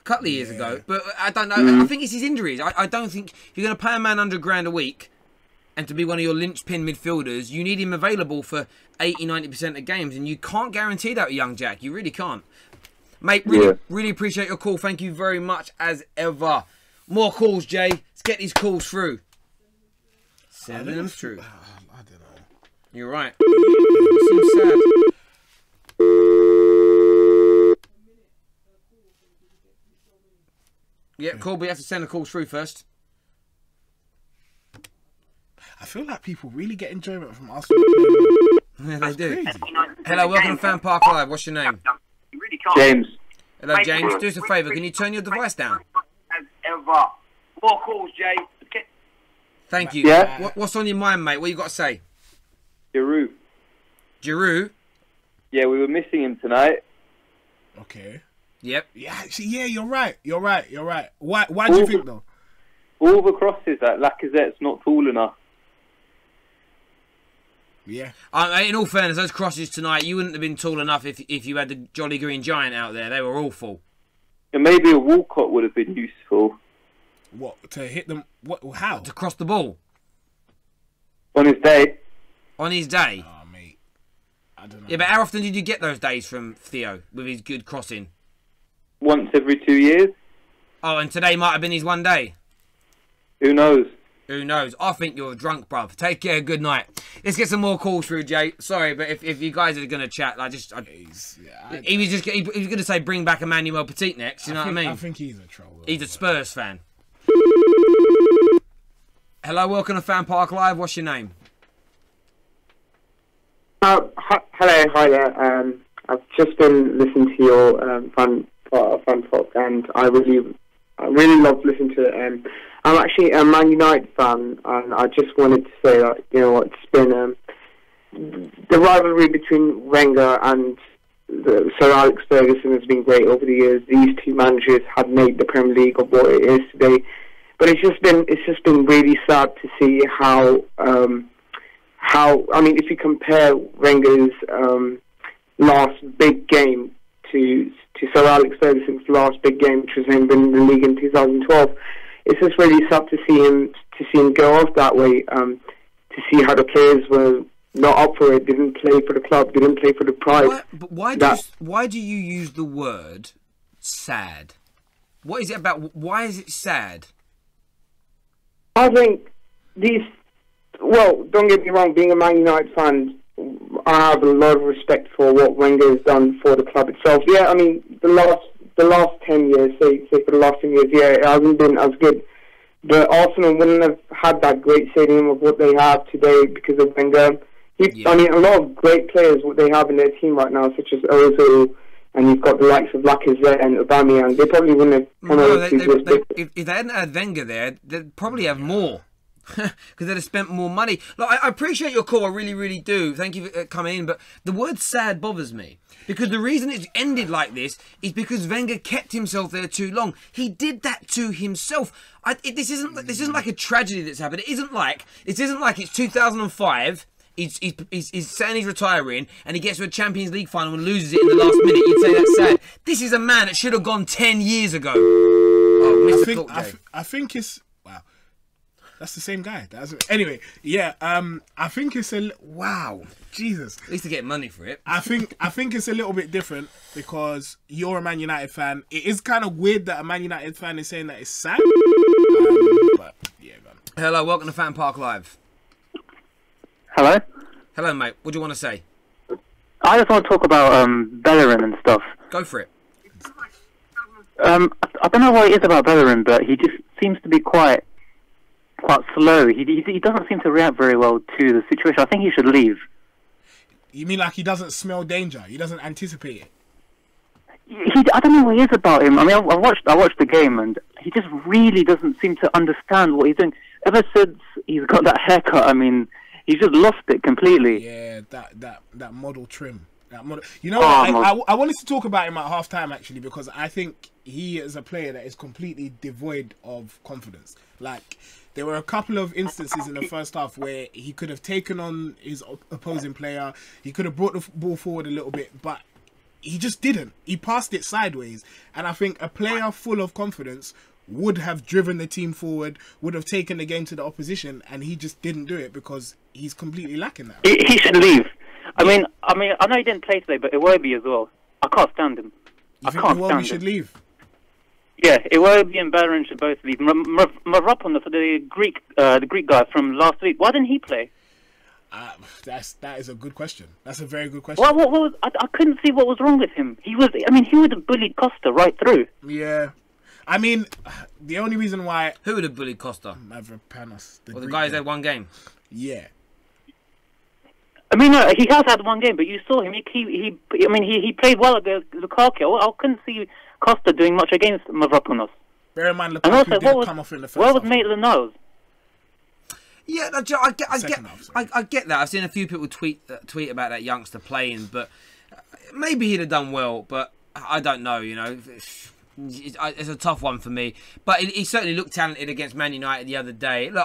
A couple of years ago, but I don't know. I think it's his injuries. I don't think if you're going to pay a man £100,000 a week, and to be one of your linchpin midfielders, you need him available for 80-90% of games, and you can't guarantee that with young Jack. You really can't. Mate, really appreciate your call. Thank you very much, as ever. More calls, Jay. Let's get these calls through. Sending them through. I don't know. You're right. Seems sad. Yeah, cool, but you have to send the calls through first. I feel like people really get enjoyment from Arsenal. Yeah, they do. Crazy. Hello, welcome to FanPark Live. What's your name? James. Hello, James. Do us a favour. Can you turn your device down? As ever. More calls, Jay. Thank you. Yeah? What's on your mind, mate? What you got to say? Giroud. Giroud? Yeah, we were missing him tonight. Okay. Yep. Yeah, actually, yeah, you're right. Why do you think, though? All the crosses that Lacazette's not tall enough. Yeah. In all fairness, those crosses tonight, you wouldn't have been tall enough if you had the Jolly Green Giant out there. They were awful. And maybe a Walcott would have been useful. What, to hit them? What? How? To cross the ball. On his day. On his day. Oh, mate. I don't know. Yeah, but how often did you get those days from Theo with his good crossing? Once every 2 years. Oh, and today might have been his one day. Who knows? Who knows? I think you're drunk, bruv. Take care. Good night. Let's get some more calls through, Jay. Sorry, but if you guys are going to chat, he was going to say bring back Emmanuel Petit next. You know what I mean? I think he's a troll. He's a Spurs fan. Hello, welcome to FanPark Live. What's your name? Hello, hi there. I've just been listening to your FanPark, and I really love listening to it. I'm actually a Man United fan, and I just wanted to say that, you know what, it's been the rivalry between Wenger and Sir Alex Ferguson has been great over the years. These two managers have made the Premier League of what it is today. But it's just been really sad to see how I mean, if you compare Wenger's last big game to Sir Alex Ferguson's last big game, which was him winning the league in 2012, it's just really sad to see him go off that way. To see how the players were not up for it, didn't play for the club, didn't play for the pride. Why do you use the word sad? What is it about? Why is it sad? I think don't get me wrong, being a Man United fan, I have a lot of respect for what Wenger has done for the club itself. Yeah, I mean, the last 10 years, say for the last 10 years, yeah, it hasn't been as good. But Arsenal wouldn't have had that great stadium of what they have today because of Wenger. I mean, a lot of great players, what they have in their team right now, such as Ozil, and you've got the likes of Lacazette and Aubameyang, they probably wouldn't have come over to this. If they hadn't had Wenger there, they'd probably have more. Because they'd have spent more money. Like, I appreciate your call, I really, really do. Thank you for coming in. But the word sad bothers me. Because the reason it's ended like this is because Wenger kept himself there too long. He did that to himself. This isn't like a tragedy that's happened. It isn't like it's 2005. He's saying he's retiring and he gets to a Champions League final and loses it in the last minute. You'd say that's sad. This is a man that should have gone 10 years ago. I think it's... Wow. That's the same guy. Anyway, yeah, I think it's wow, Jesus. At least to get money for it. I think it's a little bit different because you're a Man United fan. It is kind of weird that a Man United fan is saying that it's sad. But yeah, man. Hello, welcome to FanPark Live. Hello? Hello, mate. What do you want to say? I just want to talk about Bellerin and stuff. Go for it. I don't know what it is about Bellerin, but he just seems to be quite slow. He doesn't seem to react very well to the situation. I think he should leave. You mean like he doesn't smell danger? He doesn't anticipate it? I don't know what it is about him. I mean, I watched the game, and he just really doesn't seem to understand what he's doing. Ever since he's got that haircut, I mean, he's just lost it completely. Yeah, that model trim. You know what? I wanted to talk about him at half-time, actually, because I think he is a player that is completely devoid of confidence. Like, there were a couple of instances in the first half where he could have taken on his opposing player. He could have brought the ball forward a little bit, but he just didn't. He passed it sideways. And I think a player full of confidence would have driven the team forward, would have taken the game to the opposition, and he just didn't do it because he's completely lacking that. He should leave. I mean, I know he didn't play today, but Iwobi as well. I can't stand him. You think Iwobi should leave? Yeah, Iwobi and Bellerin should both leave. Mavropanos, the Greek guy from last week, why didn't he play? That is a good question. That's a very good question. What I couldn't see what was wrong with him. He would have bullied Costa right through. Yeah. I mean, the only reason why... Who would have bullied Costa? Mavropanos. The guy who's had one game? Yeah. I mean, he has had one game, but you saw him. He played well against Lukaku. I couldn't see Costa doing much against Mavropanos. Bear in mind, Lukaku didn't come off in the first half. Where was Maitland-Niles? Yeah, I get that. I've seen a few people tweet about that youngster playing, but maybe he'd have done well. But I don't know. You know, it's a tough one for me. But he certainly looked talented against Man United the other day. Look,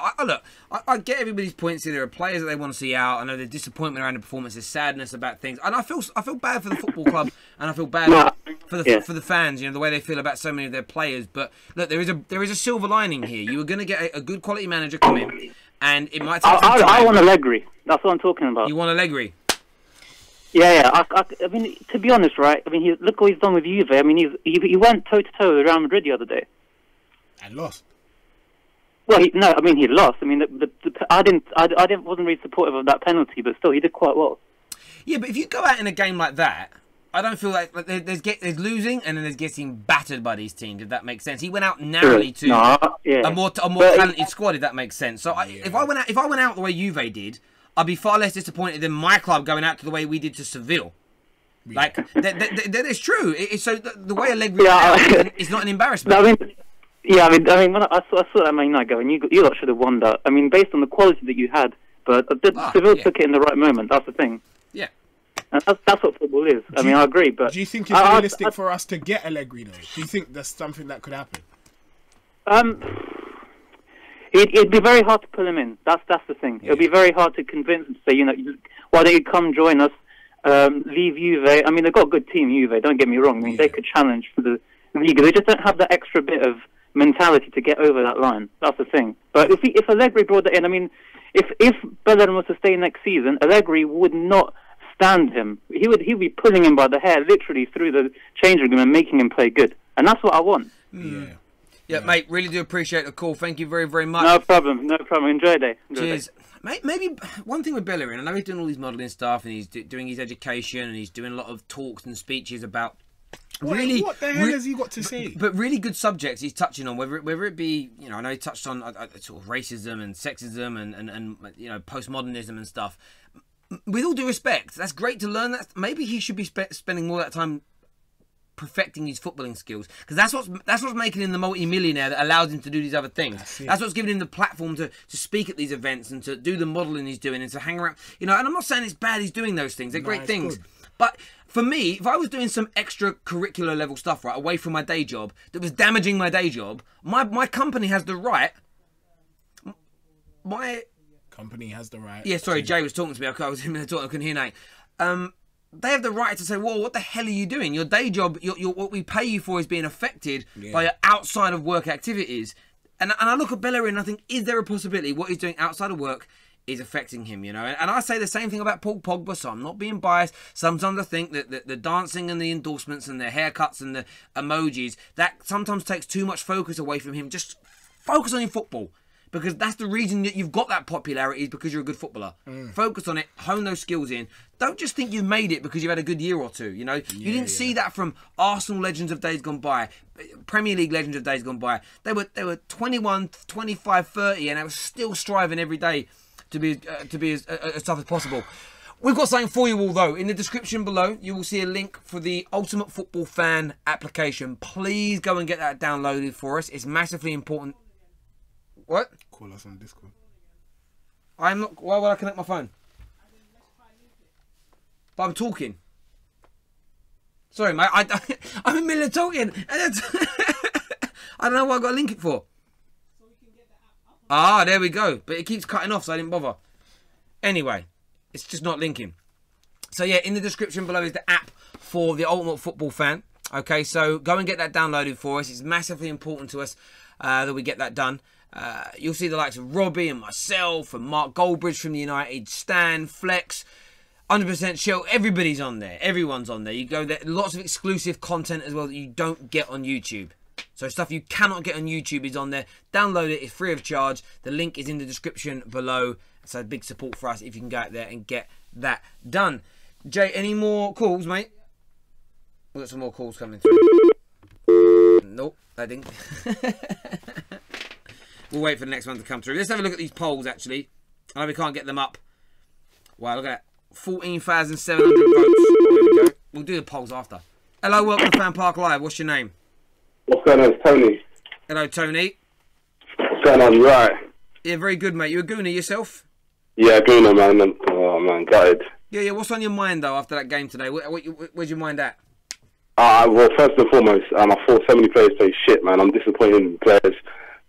I get everybody's points here. There are players that they want to see out. I know there's disappointment around the performance, there's sadness about things, and I feel bad for the football club, and I feel bad for the fans. You know, the way they feel about so many of their players. But look, there is a silver lining here. You were going to get a good quality manager come in. And it might take some time. I want Allegri. That's what I'm talking about. You want Allegri? Yeah. I mean, to be honest, right? I mean, look what he's done with Juve. I mean, he went toe to toe with Real Madrid the other day. And lost. Well, he lost. I mean, I wasn't really supportive of that penalty, but still, he did quite well. Yeah, but if you go out in a game like that, I don't feel like there's losing and then there's getting battered by these teams, if that makes sense. He went out narrowly to a more talented squad, if that makes sense. So if I went out the way Juve did, I'd be far less disappointed than my club going out to the way we did to Seville. Yeah. Like that is true. So the way Allegri is not an embarrassment. I mean, when I saw that Man United going, you lot should have won that. I mean, based on the quality that you had, but Seville took it in the right moment. That's the thing. Yeah. And that's what football is. I mean, I agree, but... Do you think it's realistic for us to get Allegri, though? Do you think that's something that could happen? It'd be very hard to pull him in. That's the thing. Yeah. It'll be very hard to convince him to say, why don't you come join us, leave Juve. I mean, they've got a good team, Juve, don't get me wrong. I mean, they could challenge for the league. They just don't have that extra bit of mentality to get over that line. That's the thing. But if Allegri brought that in, I mean, if Bellerin was to stay next season, Allegri would not stand him. He'd be pulling him by the hair literally through the changing room and making him play good. And that's what I want. Yeah, mate, really do appreciate the call. Thank you very, very much. No problem. Enjoy your day. Cheers. Mate, maybe one thing with Bellerin, I know he's doing all these modelling stuff and he's doing his education and he's doing a lot of talks and speeches about what the hell has he got to say? But really good subjects he's touching on, whether it be, I know he touched on sort of racism and sexism and postmodernism and stuff. With all due respect, that's great to learn. That maybe he should be spending more of that time perfecting his footballing skills, because that's what's making him the multi-millionaire that allows him to do these other things. That's what's giving him the platform to speak at these events and to do the modelling he's doing and to hang around. And I'm not saying it's bad he's doing those things. They're great things. Good. But for me, if I was doing some extracurricular level stuff, right, away from my day job, that was damaging my day job, my company has the right... Company has the right. Yeah, sorry, Jay was talking to me. I was in the talk. I couldn't hear nothing. They have the right to say, "Well, what the hell are you doing? Your day job, what we pay you for, is being affected by your outside of work activities." And I look at Bellerin and I think, is there a possibility what he's doing outside of work is affecting him? And I say the same thing about Paul Pogba. So I'm not being biased. Sometimes I think that the dancing and the endorsements and the haircuts and the emojis, that sometimes takes too much focus away from him. Just focus on your football. because that's the reason that you've got that popularity, is because you're a good footballer. Focus on it, hone those skills in. Don't just think you've made it because you've had a good year or two. You know, you didn't see that from Arsenal legends of days gone by, Premier League legends of days gone by. They were 21, 25, 30, and they were still striving every day to be as tough as possible. We've got something for you all, though. In the description below, you will see a link for the Ultimate Football Fan application. Please go and get that downloaded for us. It's massively important. What? Call us on Discord. I'm not. Why would I connect my phone? But I'm talking. Sorry, mate. I'm in the middle of talking. I don't know what I got to link it for. Ah, there we go. But it keeps cutting off, so I didn't bother. Anyway. It's just not linking. So yeah, in the description below is the app for the Ultimate Football Fan. Okay, so go and get that downloaded for us. It's massively important to us that we get that done. You'll see the likes of Robbie and myself and Mark Goldbridge from the United, Stan, Flex, 100% Chill. Everybody's on there. Everyone's on there. You go there. Lots of exclusive content as well that you don't get on YouTube. So stuff you cannot get on YouTube is on there. Download it. It's free of charge. The link is in the description below. So big support for us if you can go out there and get that done. Jay, any more calls, mate? We've got some more calls coming through. Nope, I didn't. We'll wait for the next one to come through. Let's have a look at these polls, actually. I know we can't get them up. Wow, look at that. 14,700 votes. Oh, here we go. We'll do the polls after. Hello, welcome to FanPark Live. What's your name? What's going on? It's Tony. Hello, Tony. What's going on? You right? Yeah, very good, mate. You a gooner yourself? Yeah, gooner, man. Oh, man, gutted. Yeah. What's on your mind, though, after that game today? Where's your mind at? Well, first and foremost, I thought so many players played shit, man. I'm disappointed in players.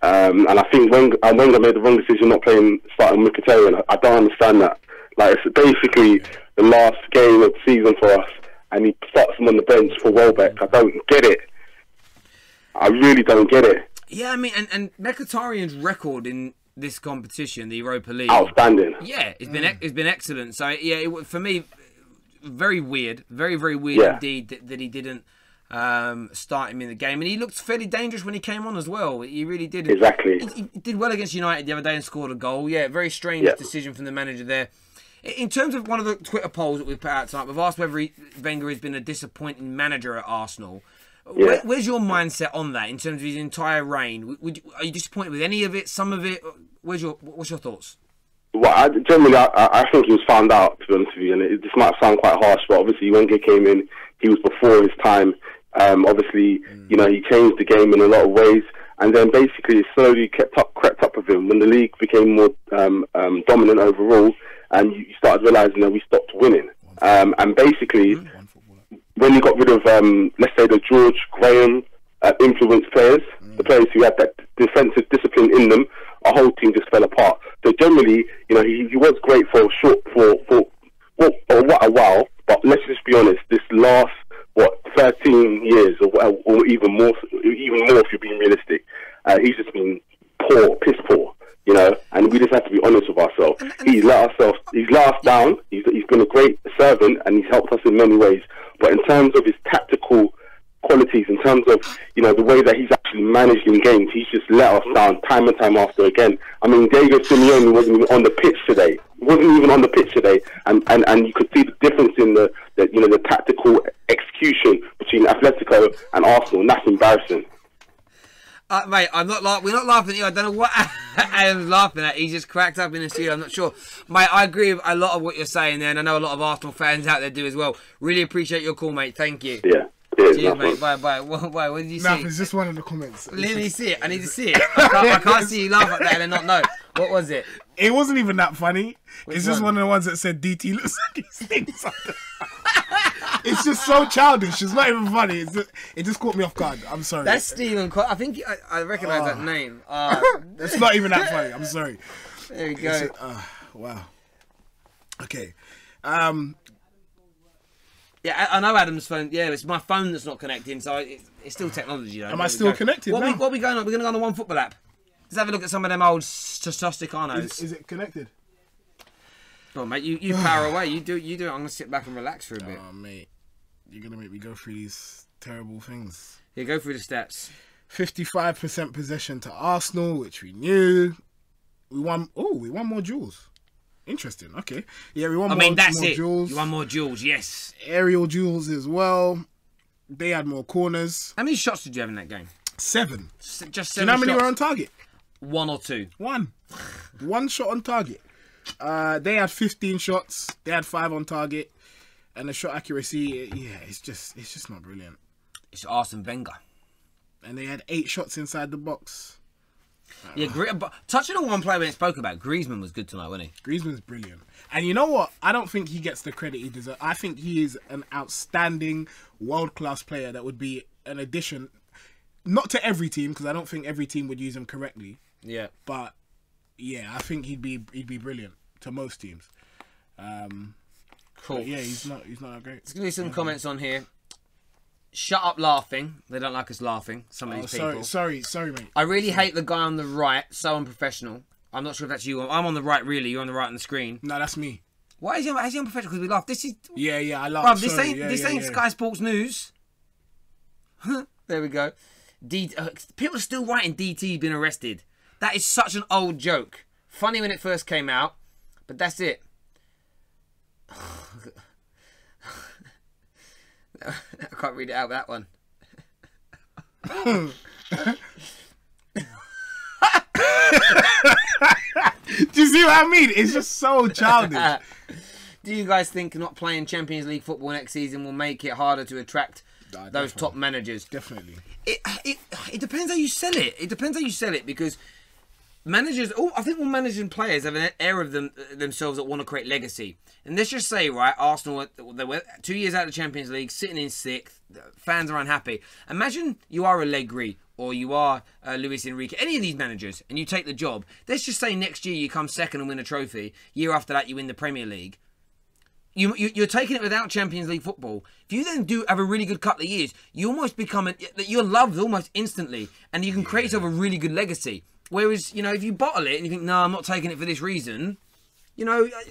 And I think Wenger made the wrong decision not starting Mkhitaryan. I don't understand that. Like, it's basically the last game of the season for us, and he starts him on the bench for Welbeck. I don't get it. I really don't get it. Yeah, I mean, and Mkhitaryan's record in this competition, the Europa League, outstanding. Yeah, it's been excellent. So yeah, for me, very weird, very weird indeed that he didn't start him in the game, and he looked fairly dangerous when he came on as well. He really did. Exactly. He did well against United the other day and scored a goal. Yeah, very strange decision from the manager there. In terms of one of the Twitter polls that we've put out tonight, we've asked whether Wenger has been a disappointing manager at Arsenal. Yeah. Where's your mindset on that in terms of his entire reign? Are you disappointed with any of it, some of it? What's your thoughts? Well, I think he was found out, to be honest with you, and this might sound quite harsh, but obviously Wenger came in, he was before his time. Obviously, you know, he changed the game in a lot of ways, and then basically it slowly crept up with him. When the league became more dominant overall, and you started realising that we stopped winning. And basically, when you got rid of, let's say, the George Graham influenced players, the players who had that defensive discipline in them, our whole team just fell apart. So generally, you know, he was great for a while, but let's just be honest, this last 13 years or even more if you're being realistic, he's just been piss poor. You know, and we just have to be honest with ourselves. He's let us down. He's been a great servant, and he's helped us in many ways. But in terms of his tactical qualities, in terms of, you know, the way that he's actually managing games, he's just let us down time and time after again. I mean, Diego Simeone wasn't even on the pitch today. And you could see the difference in the tactical execution between Atletico and Arsenal, and that's embarrassing. Mate, we're not laughing at you. I don't know what Adam's laughing at. He just cracked up in the studio. I'm not sure. Mate, I agree with a lot of what you're saying there, and I know a lot of Arsenal fans out there do as well. Really appreciate your call, mate. Thank you. Yeah. Cheers, mate. Bye. Why? What did you see? It's just one of the comments. Let me see it. I need to see it. I can't see you laugh at that and not know. What was it? It wasn't even that funny. It's just one of the ones that said DT looks like he's saying something. It's just so childish. It's not even funny. It just caught me off guard. I'm sorry. That's Stephen. I think I recognise that name. It's not even that funny. I'm sorry. There we go. Wow. Okay. Yeah, I know Adam's phone. Yeah, it's my phone that's not connecting, so it's still technology. Though. Am I still connected? What are we going on? We're going to go on the One Football app. Let's have a look at some of them old Stosticanos. Is it connected? Well, mate, you power away. You do it. I'm going to sit back and relax for a bit. Oh, mate. You're going to make me go through these terrible things. Yeah, go through the stats. 55% possession to Arsenal, which we knew. We won. Oh, we won more duels. Interesting. Okay. Yeah, we won. That's more it. Duels. You won more duels. Yes. Aerial duels as well. They had more corners. How many shots did you have in that game? 7. Just 7. Do you know how many were on target? 1 or 2. 1. 1 shot on target. They had 15 shots. They had 5 on target, and the shot accuracy, it's just not brilliant. It's Arsene Wenger. And they had 8 shots inside the box. Yeah, touching on one player we spoke about, Griezmann was good tonight, wasn't he? Griezmann's brilliant. And you know what? I don't think he gets the credit he deserves. I think he is an outstanding, world-class player that would be an addition, not to every team, because I don't think every team would use him correctly. Yeah. But, yeah, I think he'd be brilliant to most teams. Cool. Yeah, he's not that great. Let's give you some comments on here. Shut up laughing. They don't like us laughing, some of these people. Sorry, mate. I really hate the guy on the right. So unprofessional. I'm not sure if that's you. I'm on the right, really. You're on the right on the screen. No, that's me. Why is he unprofessional? Because we laugh. This is... Yeah, I laugh. Bruv, this ain't Sky Sports News. There we go. People are still writing DT been arrested. That is such an old joke. Funny when it first came out, but that's it. I can't read it out, that one. Do you see what I mean? It's just so childish. Do you guys think not playing Champions League football next season will make it harder to attract those top managers? Definitely. It depends how you sell it. It depends how you sell it, because managers, I think all managers and players have an air of themselves that want to create legacy. And let's just say, right, Arsenal, they were 2 years out of the Champions League, sitting in 6th. Fans are unhappy. Imagine you are Allegri or you are Luis Enrique, any of these managers, and you take the job. Let's just say next year you come second and win a trophy. Year after that, you win the Premier League. You're taking it without Champions League football. If you then do have a really good couple of years, you almost become you're loved almost instantly, and you can create yourself a really good legacy. Whereas, if you bottle it and you think, no, I'm not taking it for this reason,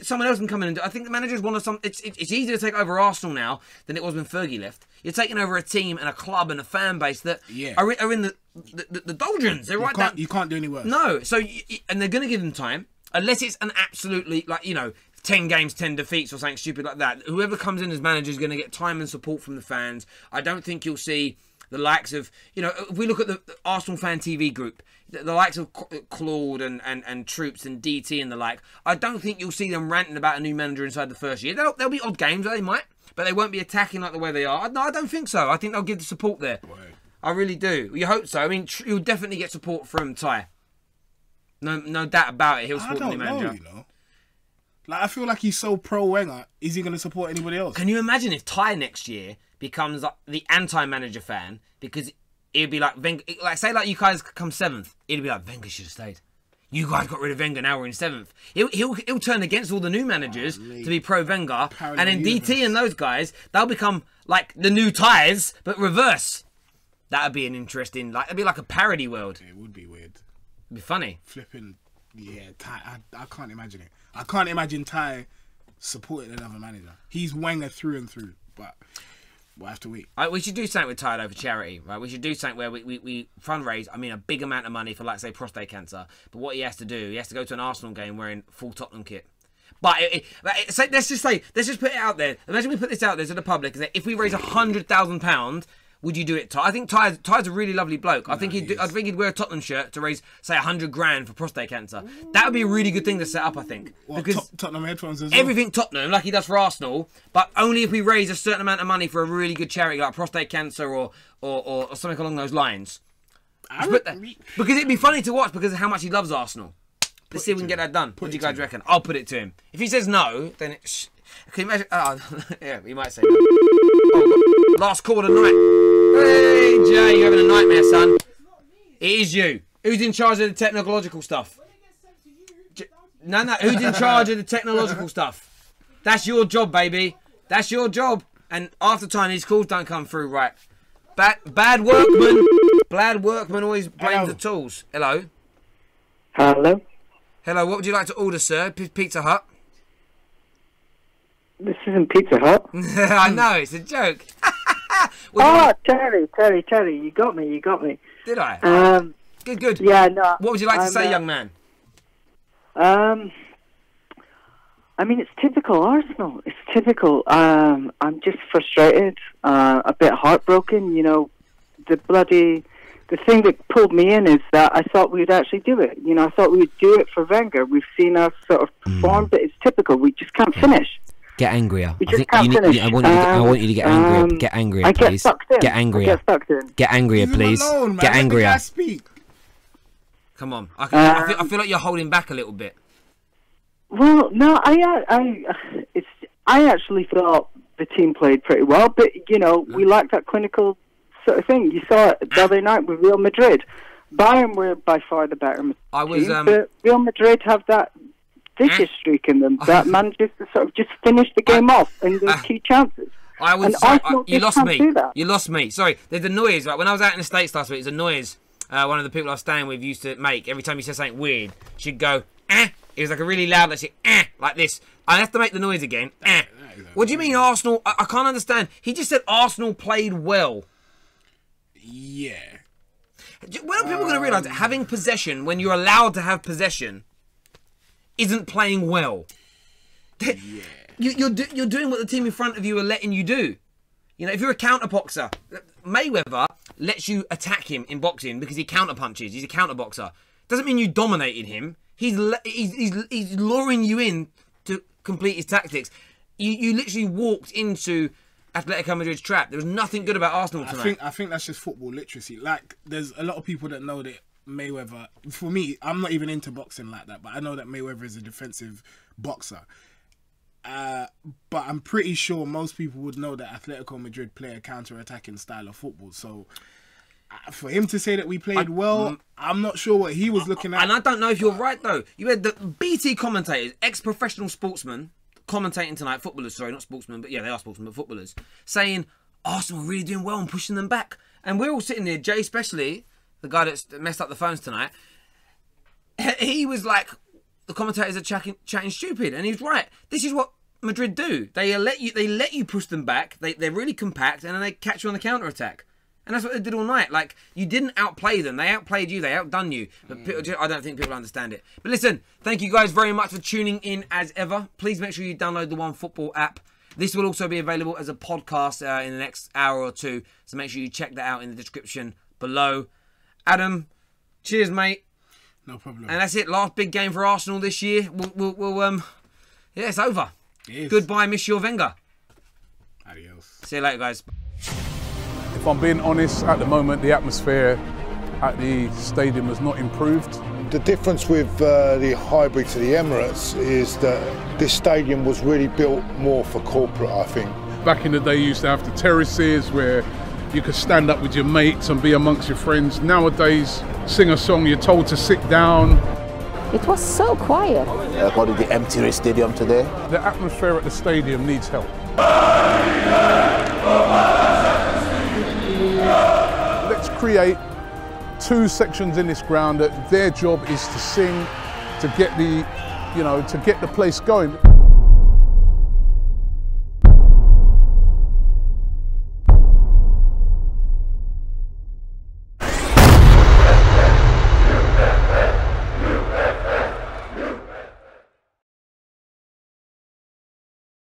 someone else can come in and do it. I think the managers want to... It's easier to take over Arsenal now than it was when Fergie left. You're taking over a team and a club and a fan base that are in the doldrums. They're right down... You can't do any worse. No. So, and they're going to give them time, unless it's an absolutely, 10 games, 10 defeats or something stupid like that. Whoever comes in as manager is going to get time and support from the fans. I don't think you'll see the likes of... if we look at the Arsenal fan TV group, the likes of Claude and Troops and DT and the like, I don't think you'll see them ranting about a new manager inside the first year. There'll be odd games, they might, but they won't be attacking like the way they are. No, I don't think so. I think they'll give the support there. Right. I really do. You hope so. I mean, you'll definitely get support from Ty. No doubt about it. He'll support the new manager. I feel like he's so pro Wenger. Is he going to support anybody else? Can you imagine if Ty next year becomes the anti-manager fan, because it'd be like Wenger, say you guys come 7th, it'd be like, Wenger should have stayed. You guys got rid of Wenger, now we're in 7th. He'll turn against all the new managers to be pro Wenger, and then DT and those guys, they'll become like the new Ties, but reverse. That'd be an interesting, it'd be like a parody world. It would be weird. It'd be funny. Flipping, Ty. I can't imagine it. I can't imagine Ty supporting another manager. He's Wenger through and through, but we'll have to wait. We should do something with Ty over charity, right? We should do something where we fundraise, a big amount of money for, say, prostate cancer. But what he has to do, he has to go to an Arsenal game wearing full Tottenham kit. But let's just put it out there. Imagine we put this out there to the public. And say, if we raise £100,000, would you do it, Ty? I think Ty's a really lovely bloke. I think he'd wear a Tottenham shirt to raise, say, 100 grand for prostate cancer. That would be a really good thing to set up, I think. Because Tottenham headphones as well? Everything Tottenham, like he does for Arsenal, but only if we raise a certain amount of money for a really good charity, like prostate cancer or something along those lines. Because it'd be funny to watch because of how much he loves Arsenal. Let's see if we can get that done. What do you guys reckon? I'll put it to him. If he says no, then can you imagine? Oh, yeah, he might say no. Oh, last call of the night. Hey, Jay, you're having a nightmare, son. It is you. Who's in charge of the technological stuff? No, who's in charge of the technological stuff? That's your job, baby. That's your job. And after time, these calls don't come through right. Bad workman. Bad workman always blames the tools. Hello. Hello. Hello, what would you like to order, sir? Pizza Hut? This isn't Pizza Hut. I know, it's a joke. Terry, you got me. Did I? Good. Yeah, no. What would you like to say, young man? I mean, it's typical Arsenal. It's typical. I'm just frustrated, a bit heartbroken. You know, the thing that pulled me in is that I thought we'd actually do it. You know, I thought we'd do it for Wenger. We've seen us sort of perform, but it's typical. We just can't finish. Get angrier. We just can't finish. I want you to get angrier. Get angrier, please. I get sucked in. Get angrier. I get sucked in. Get angrier, please. Alone, get angrier. Come on. I feel like you're holding back a little bit. Well, no, I actually thought the team played pretty well, but you know, we lacked that clinical sort of thing. You saw it the other night with Real Madrid. Bayern were by far the better team, but Real Madrid have that vicious streak in them that manages to sort of just finish the game off in those key chances. You lost me. You lost me. Sorry, there's a noise. Right, when I was out in the States last week, there's a noise. One of the people I was staying with used to make every time he said something weird. She'd go, eh. It was like a really loud, like this. I have to make the noise again. What do you mean Arsenal? I can't understand. He just said Arsenal played well. Yeah. When are people going to realise that having possession, when you're allowed to have possession, isn't playing well? Yeah. You're doing what the team in front of you are letting you do. You know, if you're a counter boxer, Mayweather lets you attack him in boxing because he counter punches. He's a counter boxer. Doesn't mean you dominated him. He's luring you in to complete his tactics. You literally walked into Atletico Madrid's trap. There was nothing good about Arsenal tonight. I think that's just football literacy. Like, there's a lot of people that know that Mayweather. For me, I'm not even into boxing like that, but I know that Mayweather is a defensive boxer. But I'm pretty sure most people would know that Atletico Madrid play a counter-attacking style of football. So for him to say that we played well, I'm not sure what he was looking at. And I don't know if you're right, though. You had the BT commentators, ex-professional sportsmen, commentating tonight, footballers, sorry, not sportsmen, but yeah, they are sportsmen, but footballers, saying Arsenal are really doing well and pushing them back. And we're all sitting there, Jay especially, the guy that's messed up the phones tonight, he was like, the commentators are chatting stupid. And he's right. This is what Madrid do. They let you push them back. They're really compact, and then they catch you on the counter-attack. And that's what they did all night. Like, you didn't outplay them. They outplayed you. They outdone you. But I don't think people understand it. But listen, thank you guys very much for tuning in as ever. Please make sure you download the OneFootball app. This will also be available as a podcast in the next hour or two. So make sure you check that out in the description below. Adam, cheers, mate. No problem. And that's it. Last big game for Arsenal this year. Yeah, it's over. It is. Goodbye, Monsieur Wenger. Adios. See you later, guys. If I'm being honest, at the moment, the atmosphere at the stadium has not improved. The difference with the hybrid to the Emirates is that this stadium was really built more for corporate, I think. Back in the day, you used to have the terraces where you could stand up with your mates and be amongst your friends. Nowadays, sing a song, you're told to sit down. It was so quiet. How did the empty stadium today? The atmosphere at the stadium needs help. Let's create two sections in this ground that their job is to sing, to get the place going.